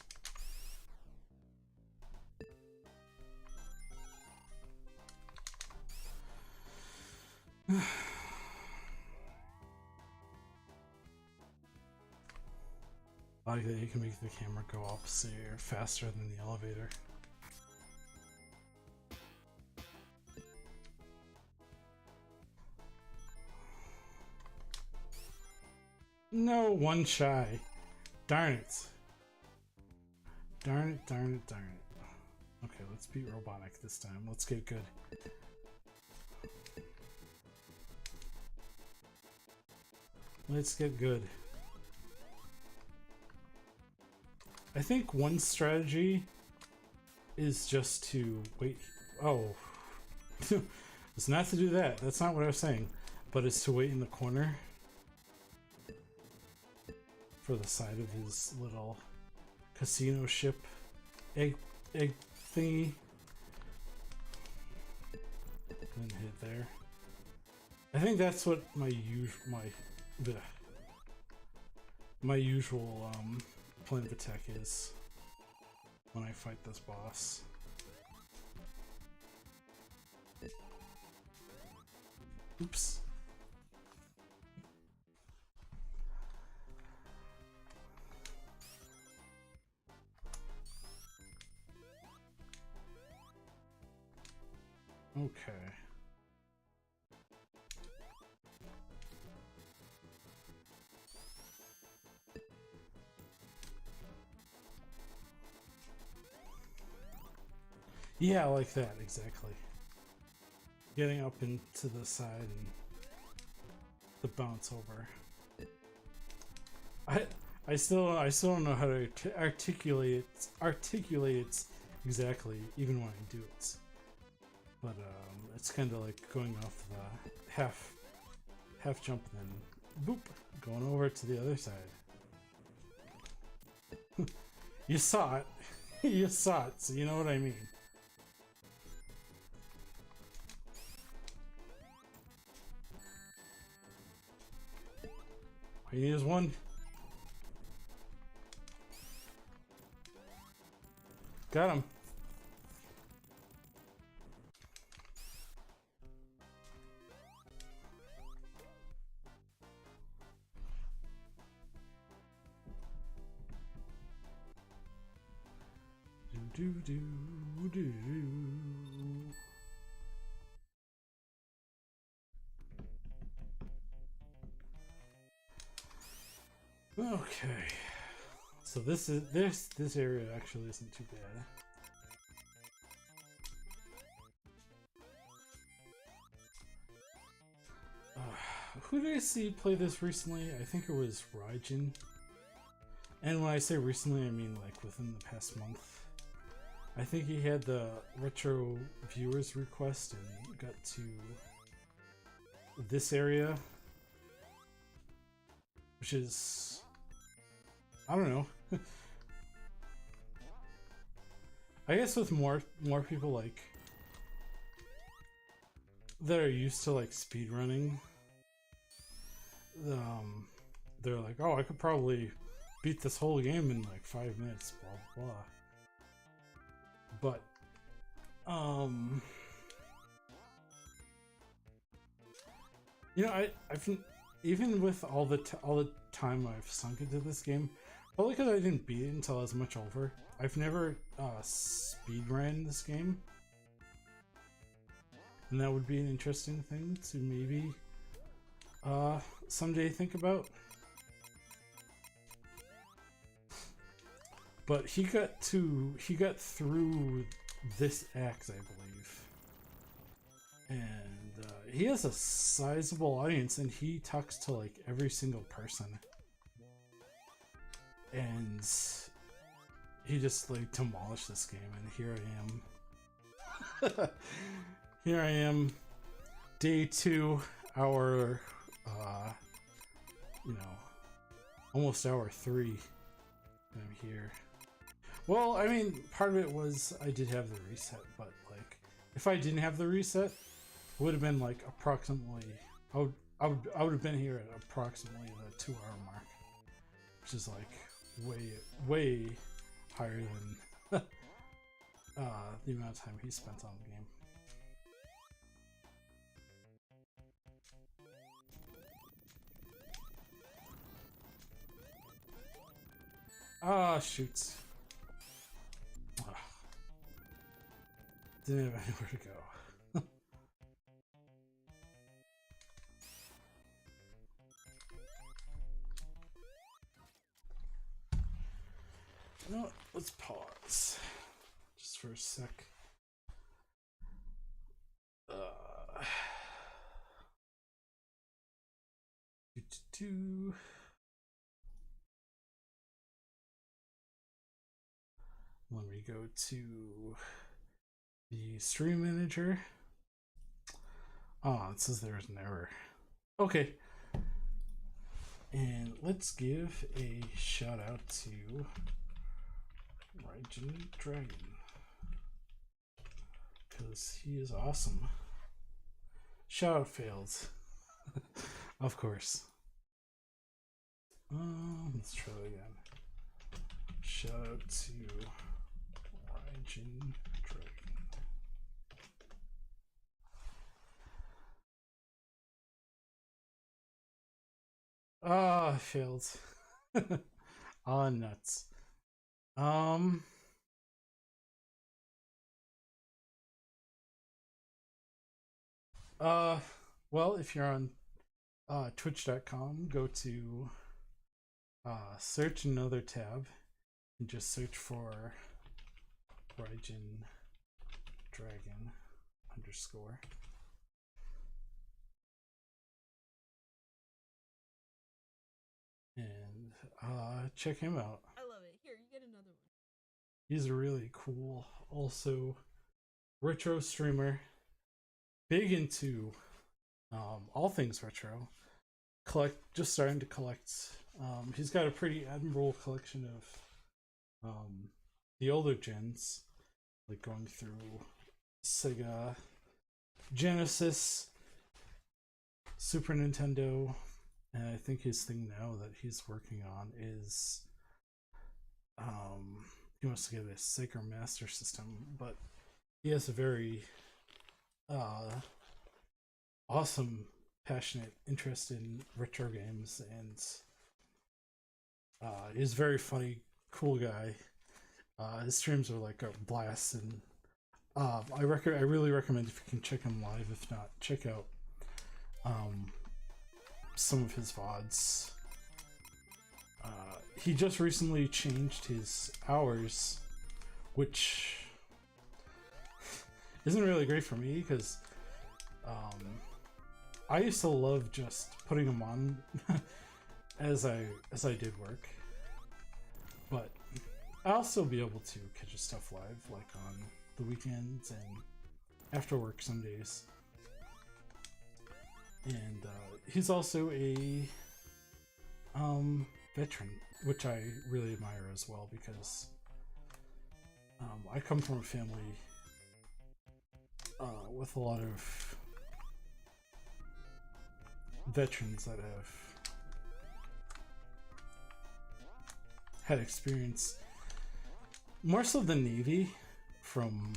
I like that you can make the camera go up so you're faster than the elevator. No, one shy. Darn it. Darn it, darn it, darn it. Okay, let's beat Robotnik this time. Let's get good. Let's get good. I think one strategy is just to wait. Oh. It's not to do that. That's not what I was saying. But it's to wait in the corner for the side of his little casino ship egg thingy. And hit there. I think that's what my usual plan of attack is when I fight this boss. Oops. Okay. Yeah, like that, exactly. Getting up into the side and the bounce over. I still don't know how to articulate it exactly, even when I do it. But it's kind of like going off the half jump and then boop, going over to the other side. You saw it. You saw it, so you know what I mean. All you need is one. Got him. Do do do do. Okay, so this area actually isn't too bad. Who did I see play this recently? I think it was Raijin. And when I say recently, I mean like within the past month. I think he had the retro viewers request and got to this area, which is, I don't know. I guess with more people like that are used to like speedrunning, they're like, oh, I could probably beat this whole game in like 5 minutes, blah blah. But you know, I've even with all the time I've sunk into this game, probably because I didn't beat it until I was much older. I've never speedran this game, and that would be an interesting thing to maybe someday think about. But he got through this act, I believe, and he has a sizable audience, and he talks to like every single person, and he just like demolished this game. And here I am. Here I am, day 2, hour, you know, almost hour 3. I'm here. Well, I mean, part of it was I did have the reset, but like, if I didn't have the reset, it would have been like approximately. I would have been here at approximately the 2-hour mark, which is like way higher than the amount of time he spent on the game. Ah, shoots. Ugh. Didn't have anywhere to go. You know what? Let's pause just for a sec. Let me go to the stream manager. Oh, it says there's an error. Okay. And let's give a shout out to Raijin Dragon, because he is awesome. Shout out failed. Of course. Let's try it again. Shout out to Raijin Dragon. Ah, failed. Ah, nuts. Well, if you're on twitch.com, go to search another tab and just search for Raijin Dragon _ and check him out. I love it. Here, you get another one. He's really cool. Also, retro streamer, big into all things retro. Just starting to collect. He's got a pretty admirable collection of the older gens, like going through Sega, Genesis, Super Nintendo, and I think his thing now that he's working on is he wants to get a Sega Master System, but he has a very awesome, passionate interest in retro games, and he's a very funny, cool guy. His streams are like a blast, and I really recommend if you can check him live. If not, check out some of his VODs. He just recently changed his hours, which isn't really great for me because I used to love just putting him on as I did work, but I'll still be able to catch his stuff live, like on the weekends and after work some days. And he's also a veteran, which I really admire as well, because I come from a family with a lot of veterans that have had experience more so the Navy from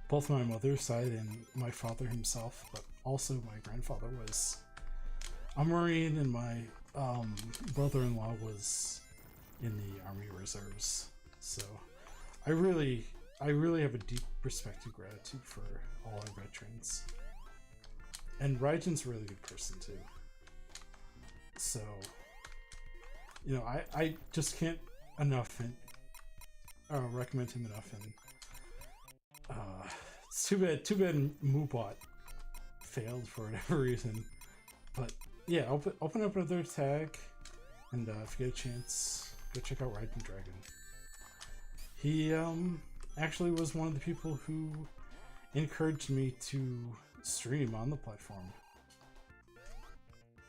both my mother's side and my father himself, but also my grandfather was a Marine, and my brother-in-law was in the Army Reserves. So I really have a deep respect and gratitude for all our veterans. And Raijin's a really good person too. So, you know, I just can't recommend him enough. And it's too bad Moobot failed for whatever reason. But yeah, open up another tag, and if you get a chance, go check out Raijin Dragon. He actually was one of the people who encouraged me to stream on the platform.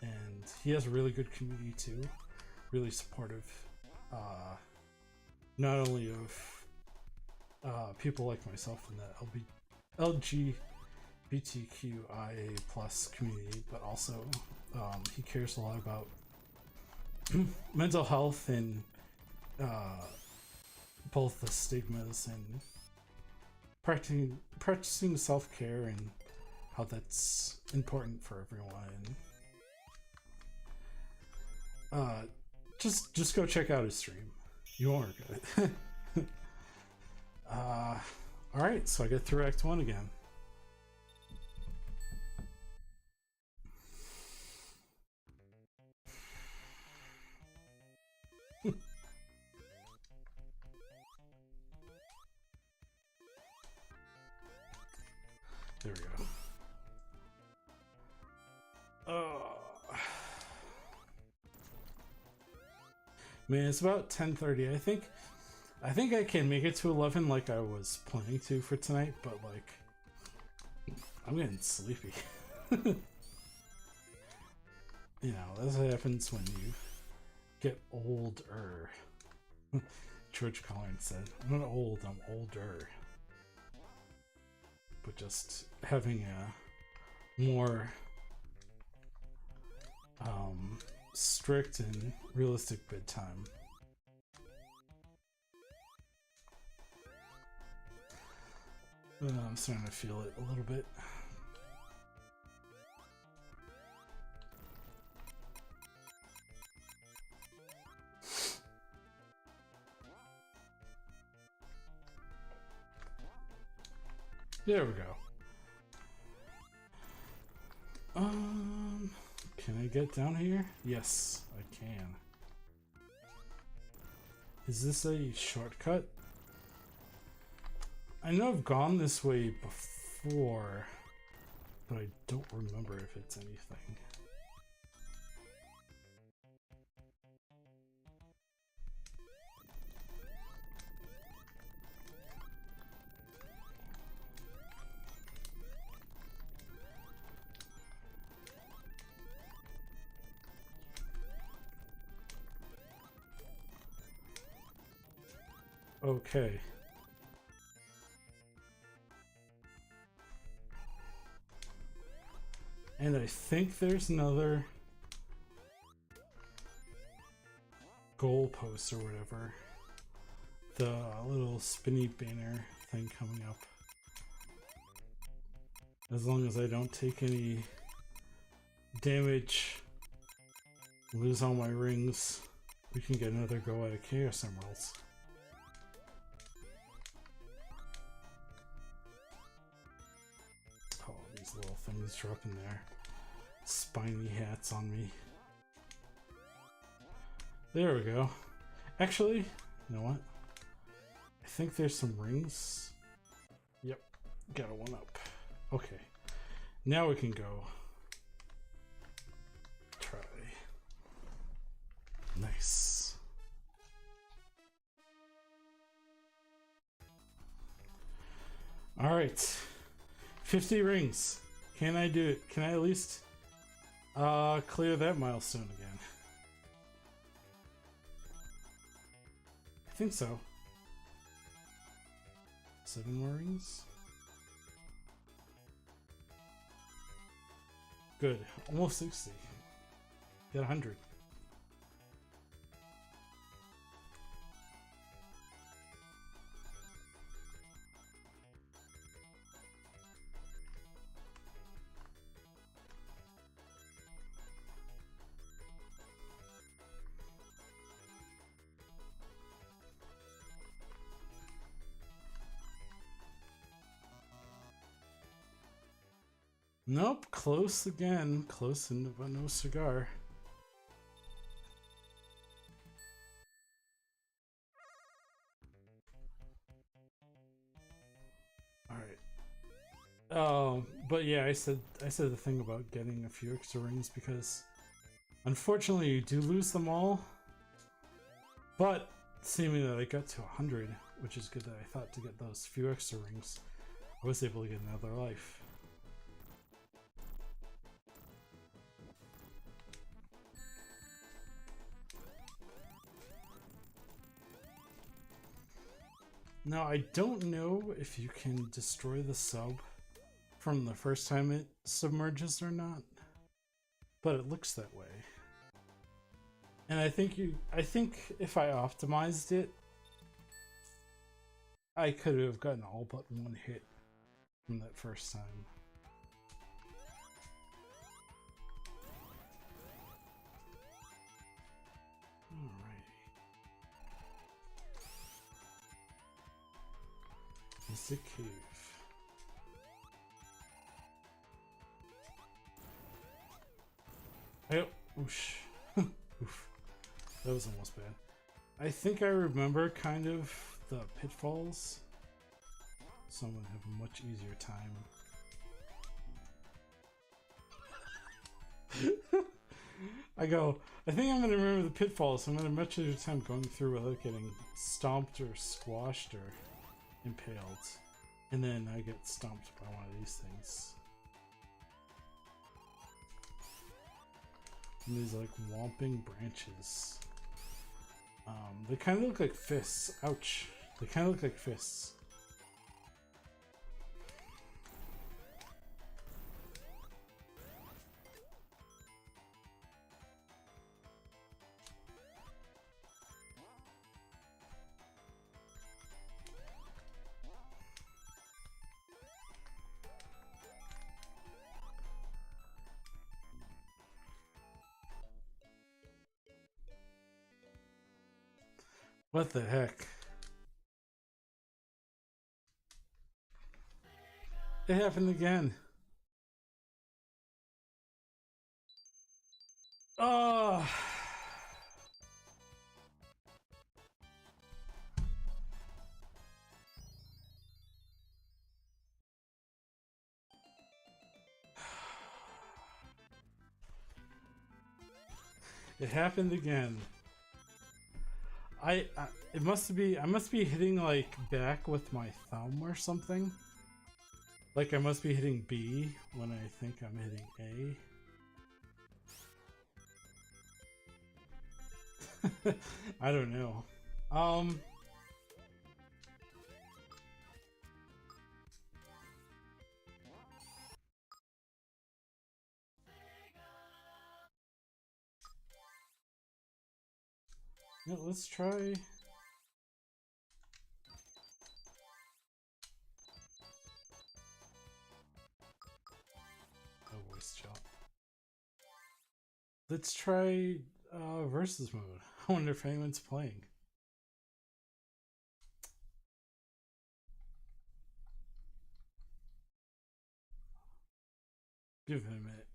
And he has a really good community too, really supportive, not only of people like myself in the LGBTQIA plus community, but also he cares a lot about mental health and both the stigmas and practicing self-care and how that's important for everyone. Just go check out his stream. You won't regret it. Alright, so I get through Act 1 again. There we go. Man, it's about 10:30. I think I can make it to 11 like I was planning to for tonight, but like I'm getting sleepy. You know, that's what happens when you get older. George Collin said, "I'm not old, I'm older." But just having a more strict and realistic bedtime. I'm starting to feel it a little bit. There we go. Can I get down here? Yes, I can. Is this a shortcut? I know I've gone this way before, but I don't remember if it's anything. Okay. And I think there's another goalpost or whatever. The little spinny banner thing coming up. As long as I don't take any damage, lose all my rings, we can get another go at a Chaos Emeralds. Little things dropping there. Spiny hats on me. There we go. Actually, you know what? I think there's some rings. Yep, got a one up. Okay, now we can go. Try. Nice. All right. 50 rings. Can I do it? Can I at least clear that milestone again? I think so. 7 more rings. Good. Almost 60. Get 100. Nope, close again. Close and but no cigar. Alright. But yeah, I said the thing about getting a few extra rings because unfortunately you do lose them all. But seeming that I got to 100, which is good that I thought to get those few extra rings, I was able to get another life. Now, I don't know if you can destroy the sub from the first time it submerges or not, but it looks that way. And I think if I optimized it, I could have gotten all but one hit from that first time. The cave. Oh, oosh. Oof. That was almost bad. I think I remember kind of the pitfalls. Someone have a much easier time. I think I'm gonna remember the pitfalls. So I'm gonna much easier time going through without getting stomped or squashed or impaled, and then I get stomped by one of these things. And these like whomping branches. They kind of look like fists. Ouch! They kind of look like fists. What the heck? It happened again. Oh. It happened again. I must be hitting like back with my thumb or something. Like I must be hitting B when I think I'm hitting A. I don't know. Yeah, let's try. Oh, voice chat. Let's try versus mode. I wonder if anyone's playing. Give it a minute.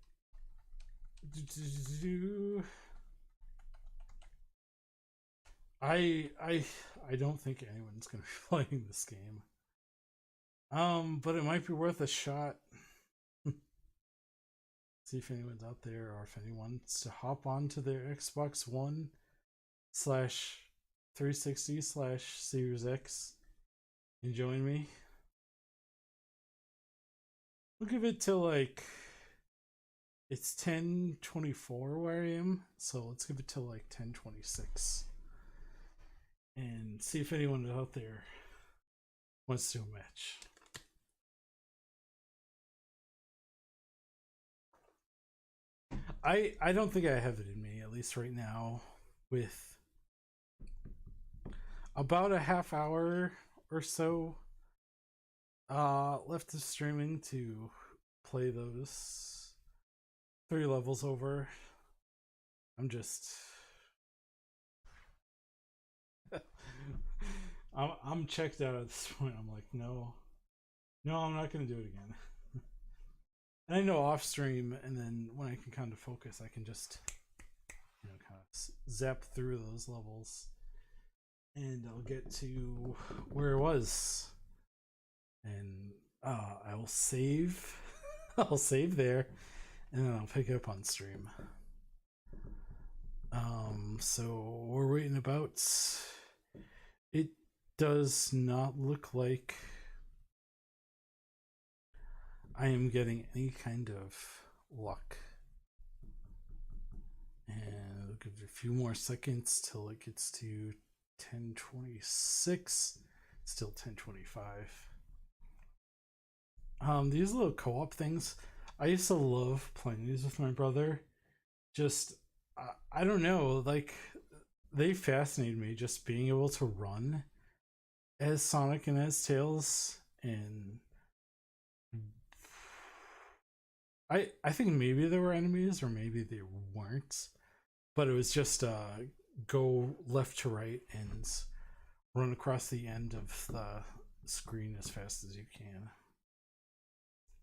I don't think anyone's gonna be playing this game. But it might be worth a shot. See if anyone's out there or if anyone wants to hop onto their Xbox One / 360 / Series X and join me. We'll give it till like it's 10:24 where I am, so let's give it till like 10:26 and see if anyone out there wants to do a match. I don't think I have it in me, at least right now, with about a half hour or so left of streaming to play those 3 levels over. I'm just I'm checked out at this point. I'm like, no, I'm not gonna do it again. I know off stream, and then when I can kind of focus, I can just, you know, kind of zap through those levels, and I'll get to where it was, and I will save. I'll save there, and then I'll pick it up on stream. So we're waiting about. It does not look like I am getting any kind of luck. And I'll give it a few more seconds till it gets to 10:26. Still 10:25. These little co-op things, I used to love playing these with my brother. Just I don't know, like they fascinated me, just being able to run as Sonic and as Tails. And I think maybe there were enemies or maybe they weren't, but it was just go left to right and run across the end of the screen as fast as you can.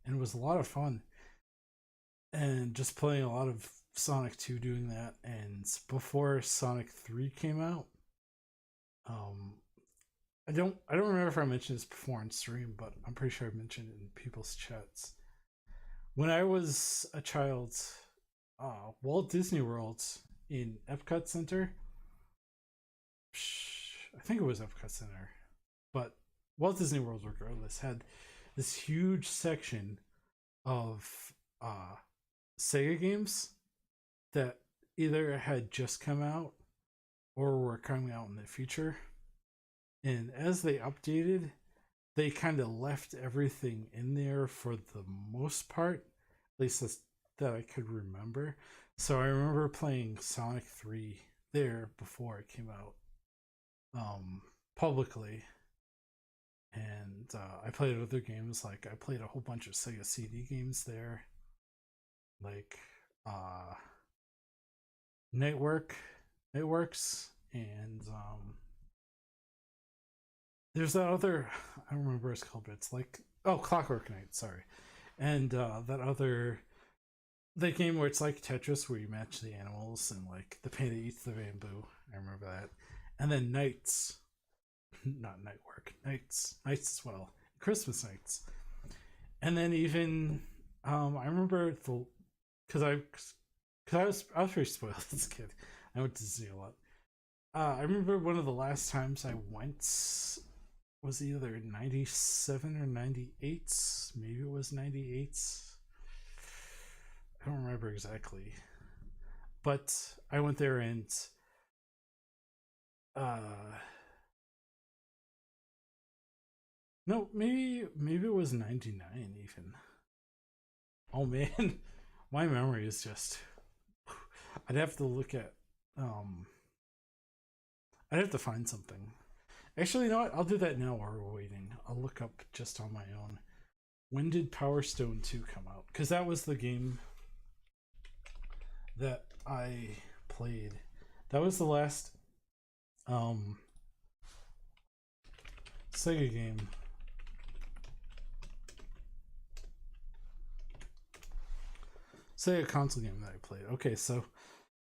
And it was a lot of fun. And just playing a lot of Sonic 2 doing that. And before Sonic 3 came out, I don't remember if I mentioned this before on stream, but I'm pretty sure I mentioned it in people's chats. When I was a child, Walt Disney World in Epcot Center, I think it was Epcot Center, but Walt Disney World regardless had this huge section of Sega games that either had just come out or were coming out in the future. And as they updated, they kind of left everything in there for the most part, at least that I could remember. So I remember playing Sonic 3 there before it came out publicly. And I played other games, like I played a whole bunch of Sega CD games there, like Networks, and there's that other, I don't remember what it's called, but it's like, Clockwork Knight, sorry. And that other, the game where it's like Tetris, where you match the animals, and like the panda eats the bamboo. I remember that. And then Nights, not Nightwork, Nights as well, Christmas Nights. And then even I remember because I was pretty spoiled as a kid. I went to Disney a lot. I remember one of the last times I went was either 97 or 98. Maybe it was 98. I don't remember exactly. But I went there and no, maybe it was 99 even. Oh man, my memory is just, I'd have to look at I'd have to find something. Actually, you know what? I'll do that now while we're waiting. I'll look up just on my own. When did Power Stone 2 come out? Because that was the game that I played. That was the last Sega game. Sega console game that I played. Okay, so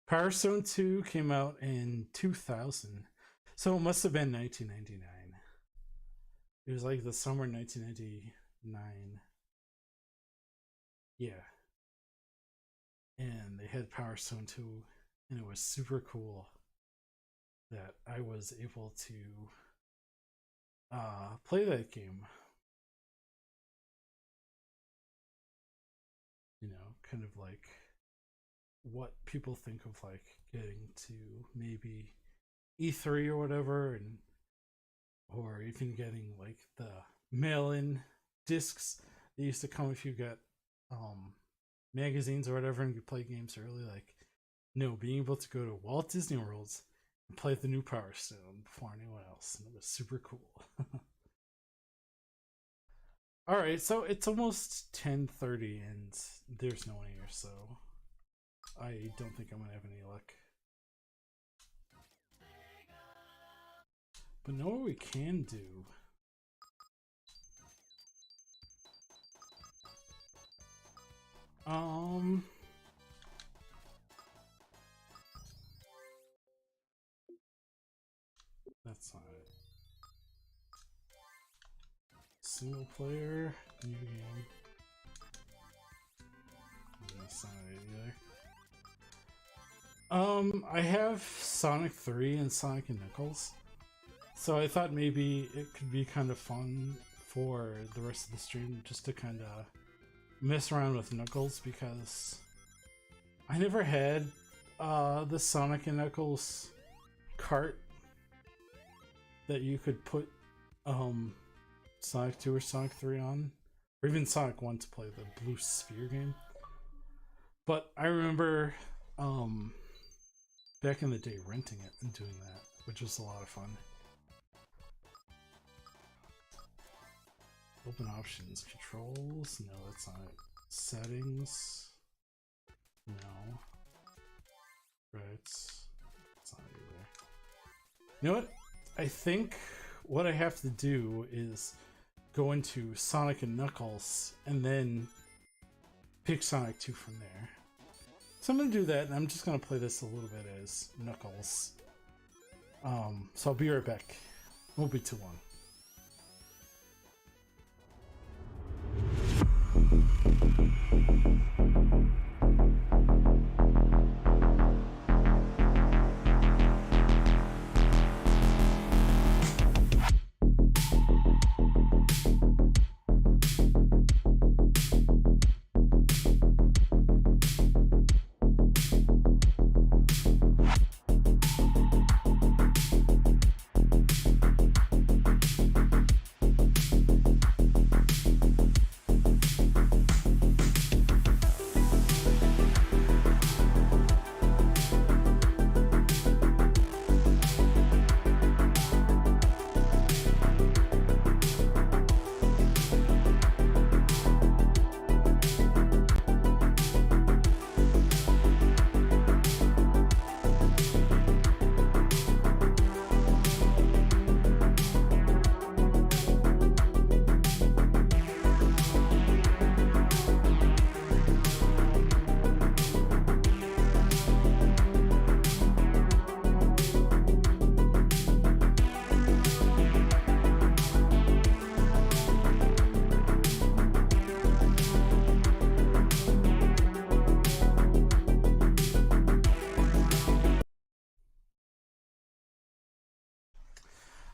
Power Stone 2 came out in 2000. So it must have been 1999. It was like the summer 1999. Yeah. And they had Power Stone 2, and it was super cool that I was able to play that game. You know, kind of like what people think of like getting to maybe E3 or whatever, and or even getting like the mail-in discs that used to come if you got magazines or whatever and you play games early. Like, no, being able to go to Walt Disney World and play the new Power Stone before anyone else, and it was super cool. All right, so it's almost 10:30 and there's no one here, so I don't think I'm gonna have any luck. But know what we can do? Um, that's not it. Single player, new game. That's not it either. I have Sonic 3 and Sonic and Knuckles. So I thought maybe it could be kind of fun for the rest of the stream just to kind of mess around with Knuckles, because I never had the Sonic and Knuckles cart that you could put Sonic 2 or Sonic 3 on, or even Sonic 1 to play the Blue Sphere game. But I remember back in the day renting it and doing that, which was a lot of fun. Open options, controls, no, that's not it. Settings, no. Right, it's not either. You know what? I think what I have to do is go into Sonic and Knuckles and then pick Sonic 2 from there. So I'm gonna do that, and I'm just gonna play this a little bit as Knuckles. So I'll be right back. Won't be too long.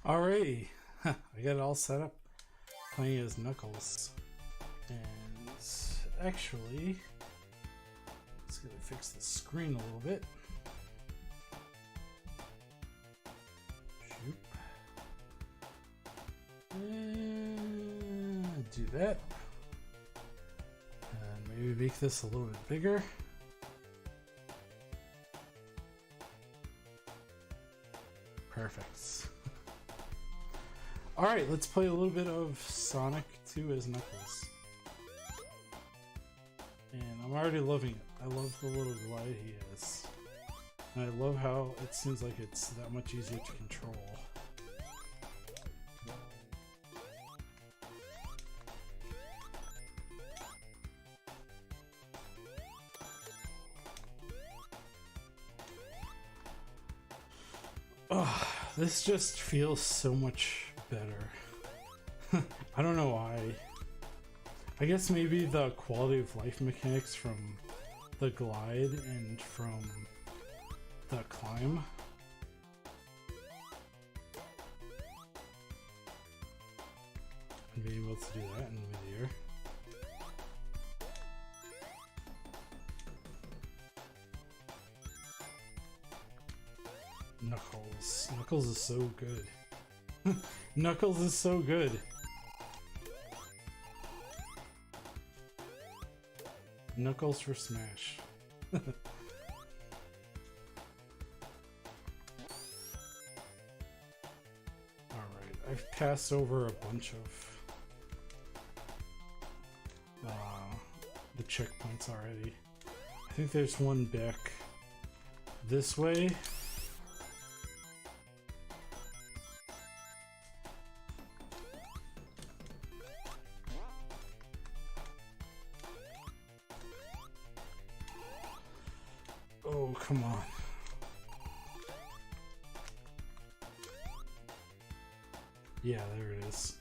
Alrighty, I got it all set up, playing as Knuckles, and actually, let's go fix the screen a little bit. Shoop. And do that, and maybe make this a little bit bigger. Perfect. Alright, let's play a little bit of Sonic 2 as Knuckles. And I'm already loving it. I love the little glide he has. And I love how it seems like it's that much easier to control. Oh, this just feels so much better. I don't know why. I guess maybe the quality of life mechanics from the glide and from the climb. And being able to do that in mid-air. Knuckles. Knuckles is so good. Knuckles is so good. Knuckles for Smash. Alright, I've passed over a bunch of the checkpoints already. I think there's one back this way. Oh, come on. Yeah, there it is.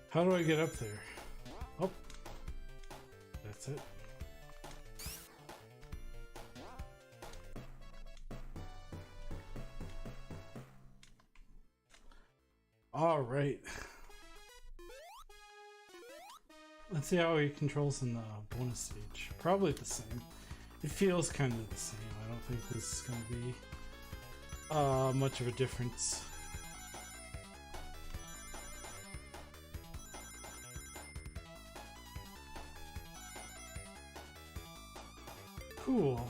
How do I get up there? Oh, that's it. All right. Let's see how he controls in the bonus stage. Probably the same. It feels kind of the same. I don't think this is going to be much of a difference. Cool.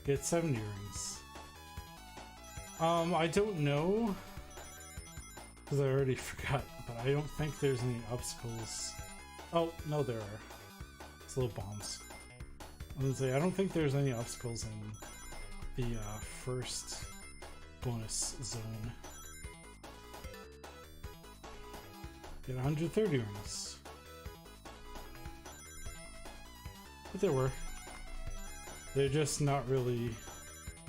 Get 70 rings. I don't know, because I already forgot, but I don't think there's any obstacles. Oh, no, there are. It's little bombs. I was gonna say, I don't think there's any obstacles in the first bonus zone. Get 130 rings. But there were. They're just not really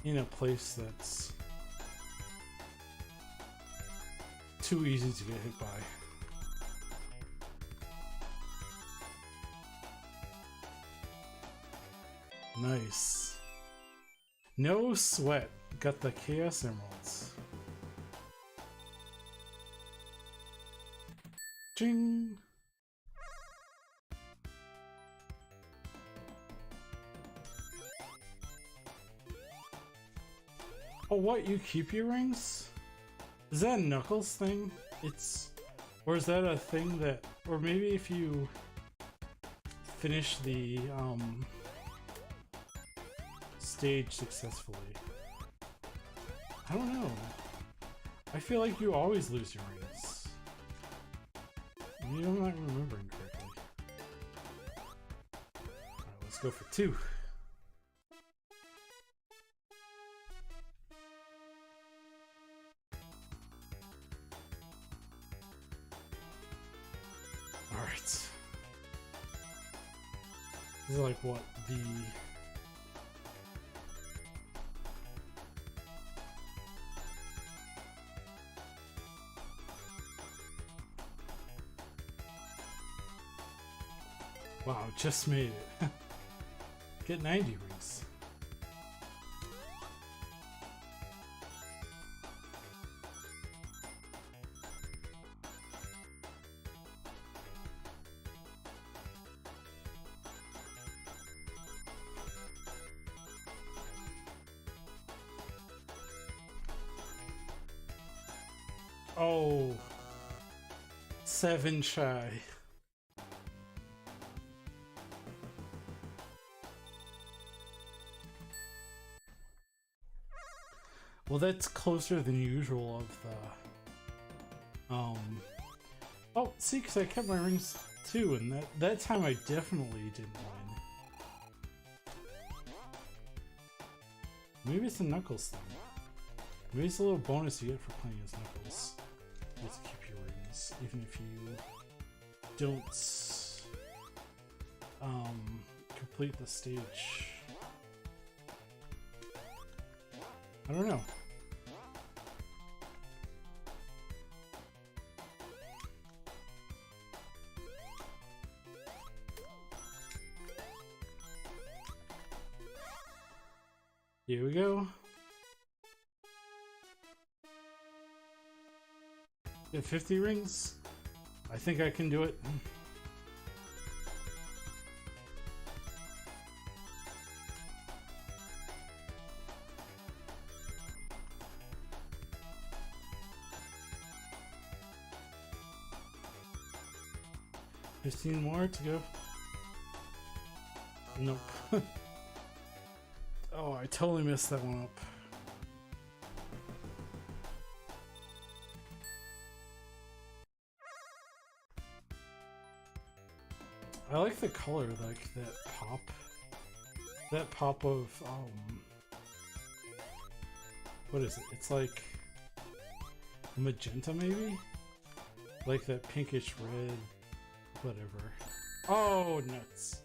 in a place that's too easy to get hit by. Nice. No sweat. Got the Chaos Emeralds. Ching! Oh, what? You keep your rings? Is that a Knuckles thing? Or is that a thing that, or maybe if you finish the, stage successfully. I don't know. I feel like you always lose your rings. Maybe I'm not remembering correctly. Alright, let's go for 2. Alright. This is like what? The... Wow, just made it. Get 90 rings. Oh, 7 shy. Well, that's closer than usual of the, oh, see, because I kept my rings too, and that time I definitely didn't win. Maybe it's a Knuckles thing. Maybe it's a little bonus you get for playing as Knuckles. You get to keep your rings, even if you don't, complete the stage. I don't know. Here we go. Get 50 rings. I think I can do it. $15 more to go. Nope. Oh, I totally messed that one up. I like the color, like that pop. That pop of, what is it? It's like magenta, maybe? Like that pinkish red, whatever. Oh, nuts.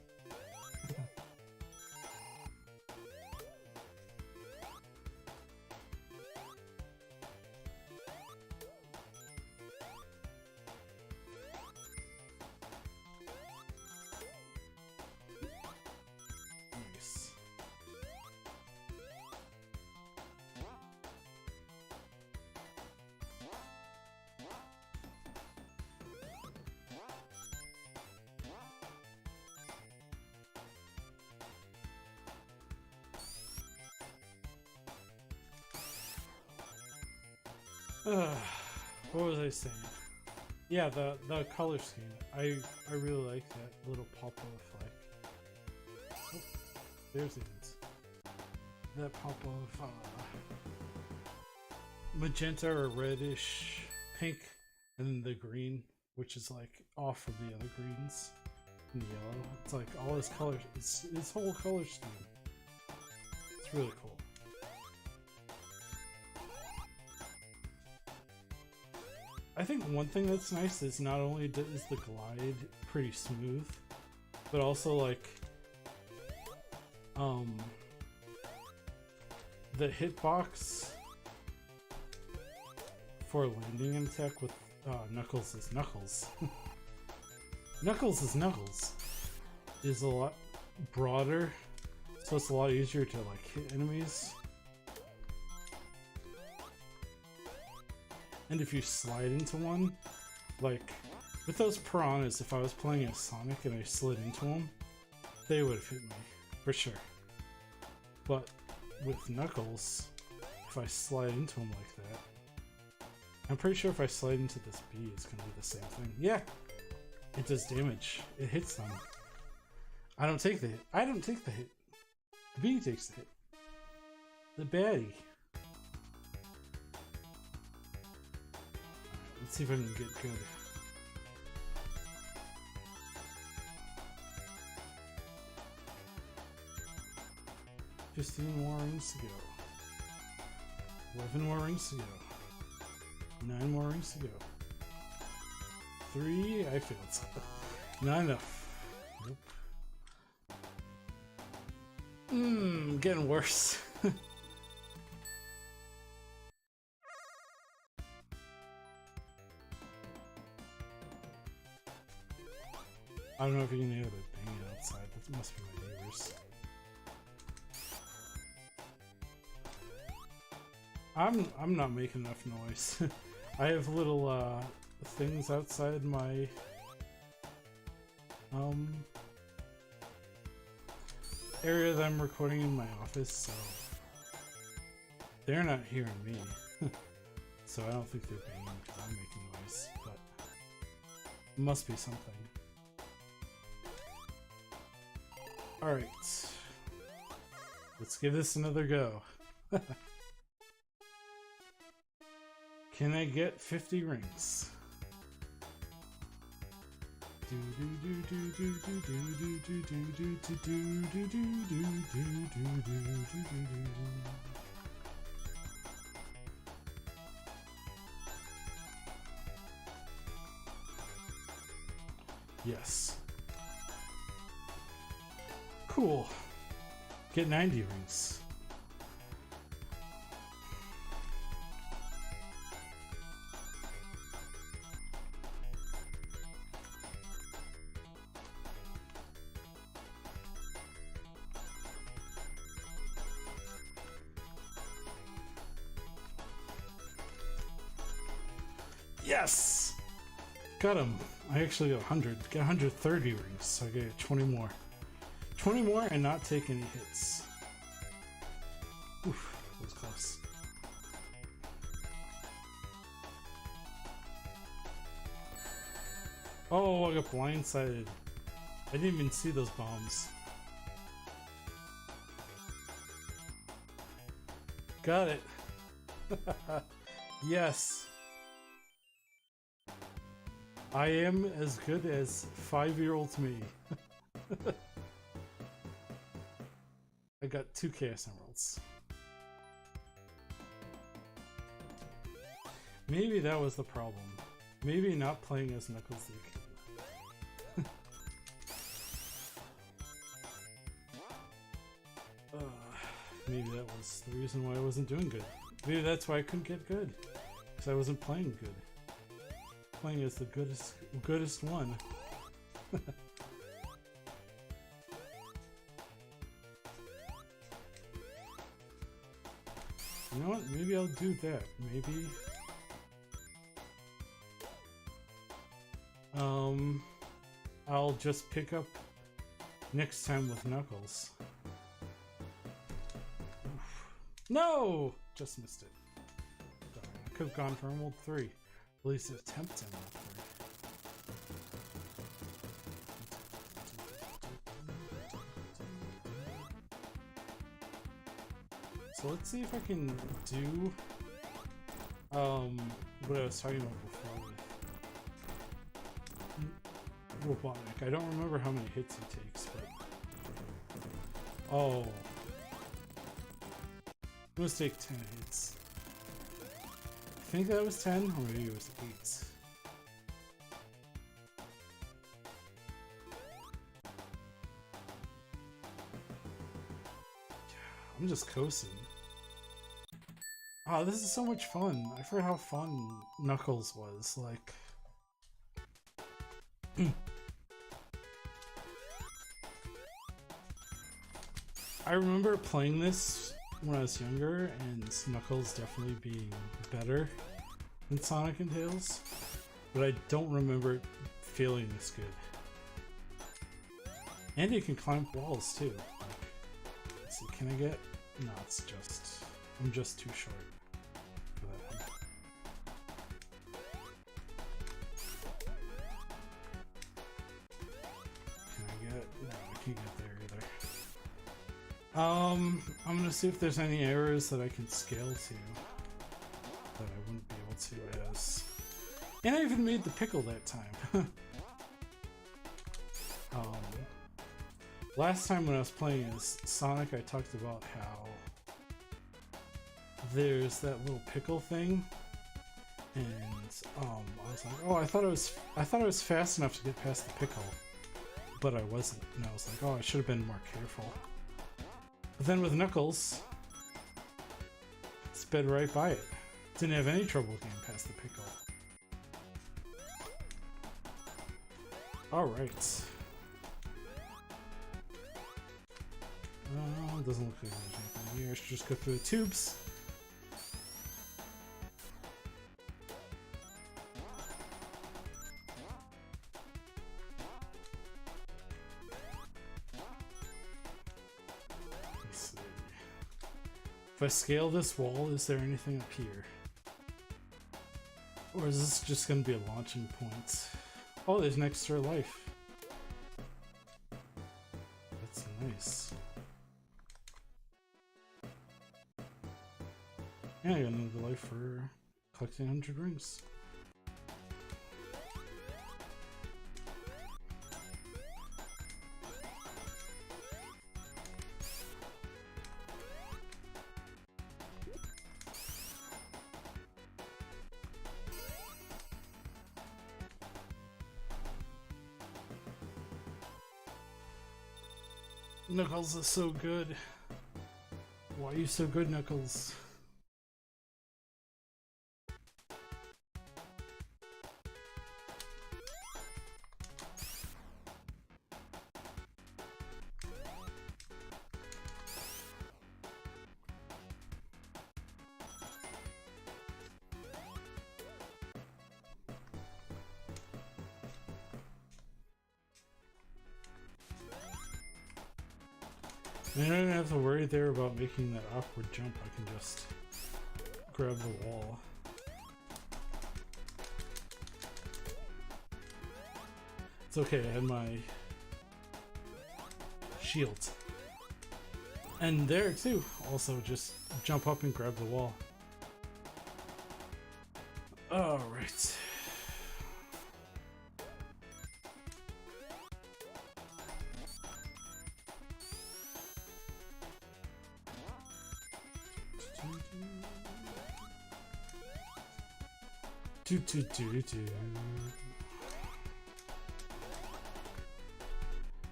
What was I saying? Yeah, the color scheme. I really like that little pop of like. Oh, there's it. That pop of magenta or reddish pink, and then the green, which is like off from the other greens, and the yellow. It's like all his colors. It's his whole color scheme. It's really cool. I think one thing that's nice is not only is the glide pretty smooth, but also like the hitbox for landing an attack with Knuckles is Knuckles. Knuckles is Knuckles is a lot broader, so it's a lot easier to like hit enemies. And if you slide into one, like with those piranhas, if I was playing as Sonic and I slid into them, they would have hit me for sure. But with Knuckles, if I slide into him like that, I'm pretty sure if I slide into this bee, it's gonna be the same thing. Yeah, it does damage. It hits them. I don't take the hit. I don't take the hit. The bee takes the hit. The baddie. Let's see if I can get good. Fifteen more rings to go. 11 more rings to go. 9 more rings to go. 3, I failed. Not enough. Nope. Getting worse. I don't know if you can hear the banging outside. That must be my neighbors. I'm not making enough noise. I have little things outside my area that I'm recording in my office, so they're not hearing me. So I don't think they're banging because I'm making noise, but it must be something. Alright. Let's give this another go. Can I get 50 rings? Yes. Cool. Get 90 rings. Yes! Got him. I actually got 100. Got 130 rings, so I get 20 more. 20 more and not take any hits. Oof, that was close. Oh, I got blindsided. I didn't even see those bombs. Got it. Yes. I am as good as 5-year-old me. I got 2 Chaos Emeralds. Maybe that was the problem. Maybe not playing as Knuckles the Kid. Maybe that was the reason why I wasn't doing good. Maybe that's why I couldn't get good. Because I wasn't playing good. Playing as the goodest one. You know what? Maybe I'll do that. Maybe... I'll just pick up next time with Knuckles. Oof. No! Just missed it. Darn, I could have gone for Emerald 3. At least attempt Emerald 3. So let's see if I can do what I was talking about before with Robotnik. I don't remember how many hits he takes, but oh, it must take 10 hits. I think that was 10, or maybe it was 8. I'm just coasting. Oh, this is so much fun. I forgot how fun Knuckles was, like... I remember playing this when I was younger, and Knuckles definitely being better than Sonic and Tails, but I don't remember it feeling this good. And you can climb walls too. Like, let's see, can I get... No, it's just... I'm just too short. Get there either. I'm gonna see if there's any areas that I can scale to that I wouldn't be able to as. And I even made the pickle that time. Last time when I was playing as Sonic, I talked about how there's that little pickle thing, and I was like, oh, I thought I was fast enough to get past the pickle. But I wasn't, and I was like, oh, I should have been more careful. But then with Knuckles, sped right by it. Didn't have any trouble getting past the pickle. Alright. Doesn't look like there's anything here. I should just go through the tubes. If I scale this wall, is there anything up here? Or is this just going to be a launching point? Oh, there's an extra life. That's nice. Yeah, I got another life for collecting 100 rings. Knuckles is so good. Why are you so good, Knuckles? I don't have to worry there about making that awkward jump. I can just grab the wall. It's okay, I had my shield. And there too, also just jump up and grab the wall. Alright.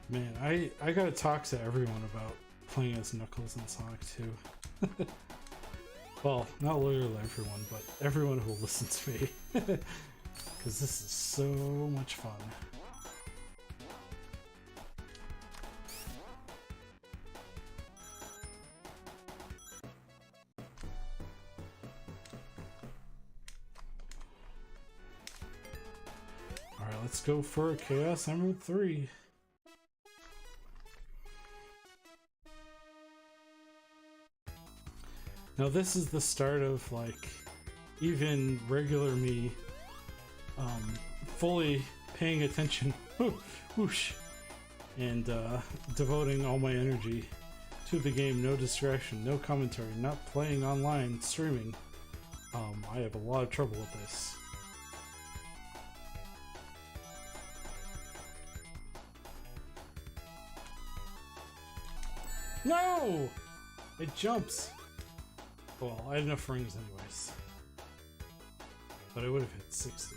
Man, I gotta talk to everyone about playing as Knuckles and Sonic 2. Well, not literally everyone, but everyone who will listen to me. Because this is so much fun. Let's go for a Chaos Emerald 3. Now this is the start of like even regular me, fully paying attention, whoosh, and devoting all my energy to the game, no distraction, no commentary, not playing online, streaming, I have a lot of trouble with this. No! It jumps! Well, I had enough rings anyways. But I would have hit 60.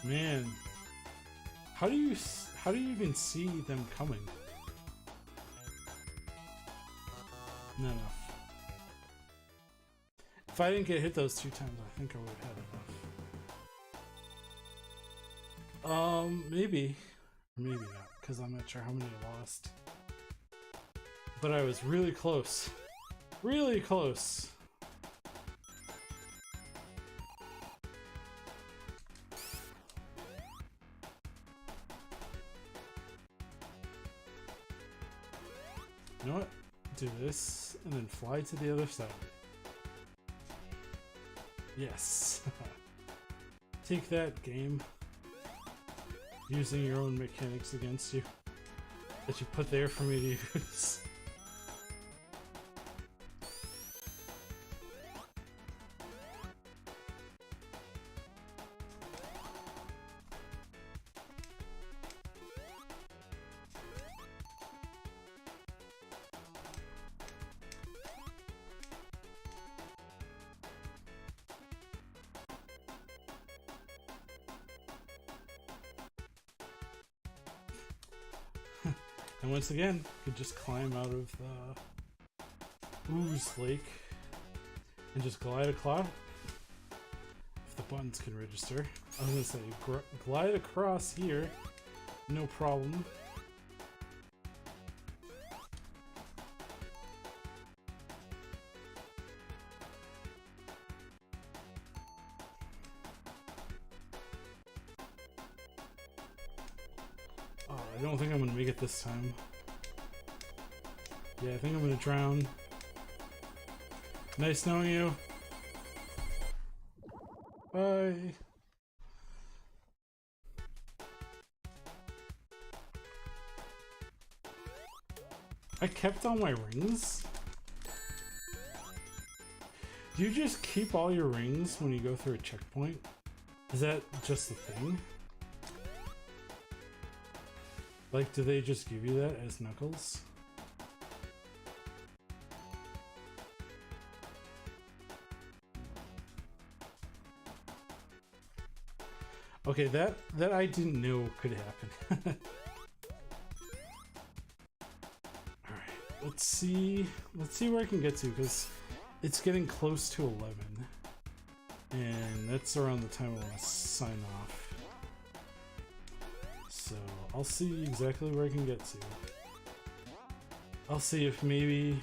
Man, how do you even see them coming? Not enough. If I didn't get hit those 2 times, I think I would have had enough. Maybe. Maybe not, because I'm not sure how many I lost. But I was really close. Really close. You know what? Do this, and then fly to the other side. Yes. Take that, game. Using your own mechanics against you. That you put there for me to use. And once again, you could just climb out of the Ooze Lake and just glide across. If the buttons can register. I was gonna say, glide across here, no problem. I don't think I'm gonna make it this time. Yeah, I think I'm gonna drown. Nice knowing you. Bye. I kept all my rings? Do you just keep all your rings when you go through a checkpoint? Is that just a thing? Like, do they just give you that as Knuckles? Okay, that I didn't know could happen. Alright, let's see where I can get to, because it's getting close to 11. And that's around the time I want to sign off. So I'll see exactly where I can get to. I'll see if maybe...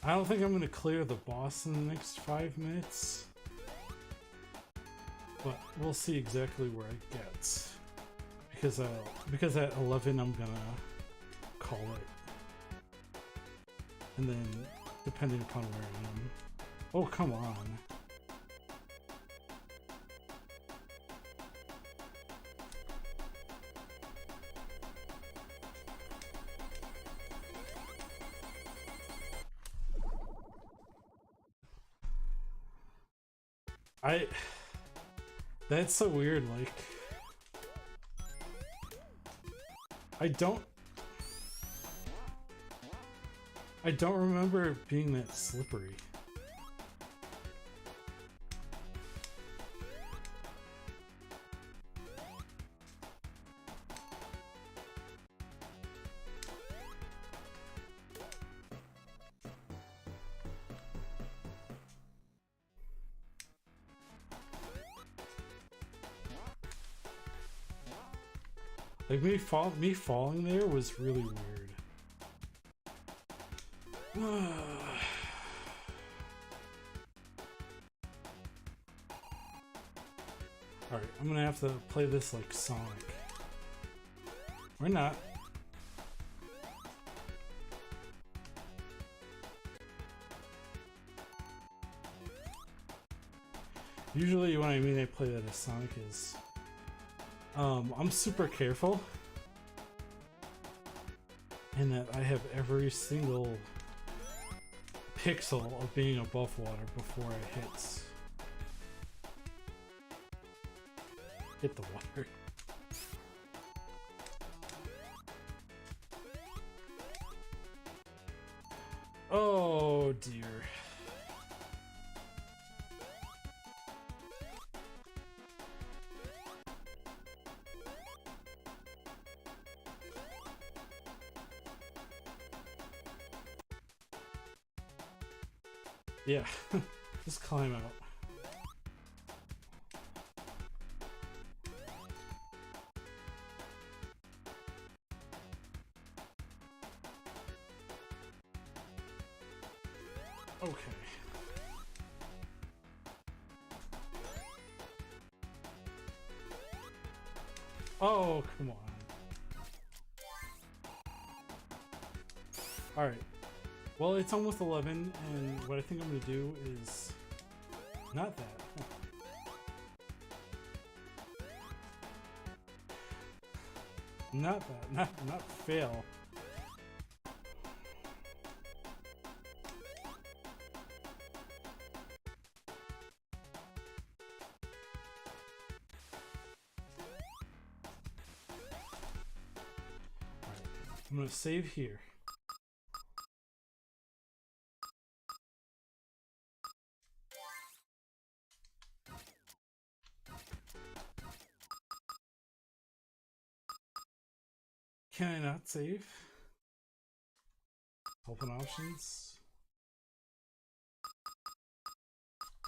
I don't think I'm going to clear the boss in the next 5 minutes. But we'll see exactly where I get. Because at 11 I'm going to call it. And then, depending upon where I am... Oh, come on. That's so weird, like... I don't remember it being that slippery. Like, me falling there was really weird. Alright, I'm gonna have to play this like Sonic. Or not. Usually when I mean I play that as Sonic is I'm super careful in that I have every single pixel of being above water before I hit the water. Oh dear. Yeah, just climb out. Okay. Oh, come on. Alright. Well, it's almost 11, and what I think I'm going to do is... Not that. Not that. Not fail. I'm gonna save here. Can I not save? Open options.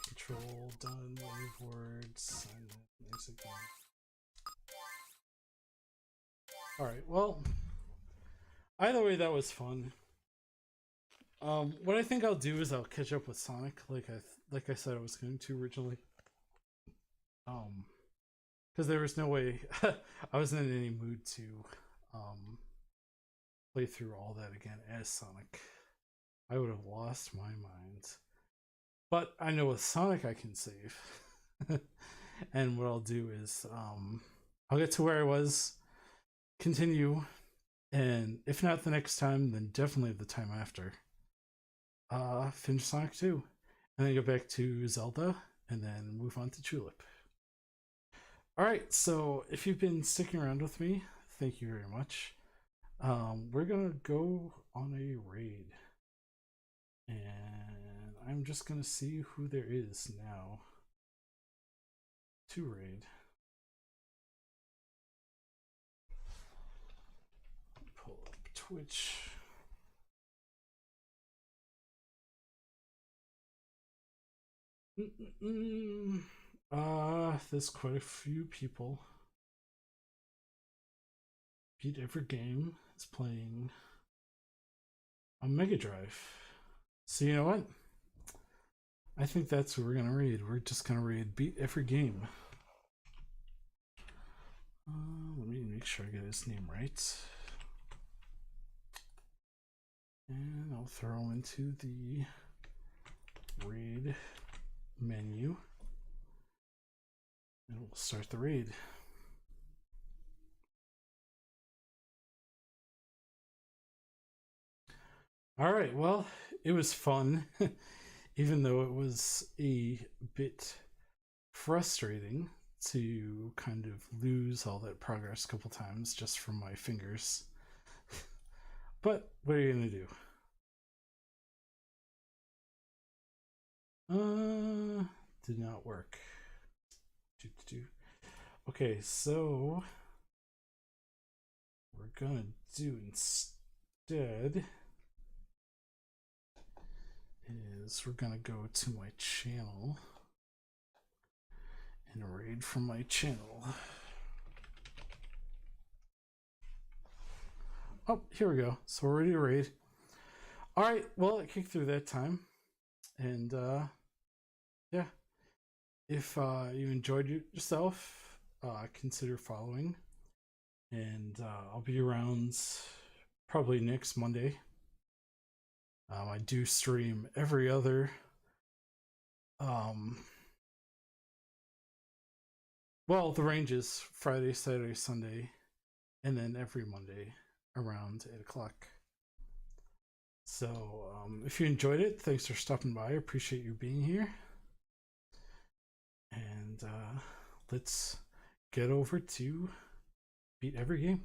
Control done. Move words. Sign it. Exit game. Alright, well. Either way, that was fun. What I think I'll do is I'll catch up with Sonic, like I said I was going to originally. Because there was no way I wasn't in any mood to play through all that again as Sonic. I would have lost my mind. But I know with Sonic I can save. And what I'll do is I'll get to where I was, continue. And if not the next time, then definitely the time after. Finish Sonic 2. And then go back to Zelda, and then move on to Tulip. Alright, so if you've been sticking around with me, thank you very much. We're gonna go on a raid. And I'm just gonna see who there is now to raid. Pull up Twitch. There's quite a few people. Beat Every Game is playing on Mega Drive. So you know what? I think that's what we're gonna raid. We're just gonna raid Beat Every Game. Let me make sure I get his name right. And I'll throw him into the raid menu. And we'll start the raid. Alright, well, it was fun. Even though it was a bit frustrating to kind of lose all that progress a couple times just from my fingers. But what are you gonna do? Did not work. Okay, so we're gonna do instead is we're gonna go to my channel and raid from my channel. Oh, here we go. So we're ready to raid. Alright, well, it kicked through that time. And yeah, if you enjoyed yourself, consider following. And I'll be around probably next Monday. I do stream every other well, the range is Friday, Saturday, Sunday, and then every Monday around 8 o'clock. So if you enjoyed it, thanks for stopping by. I appreciate you being here. And let's get over to beat every game.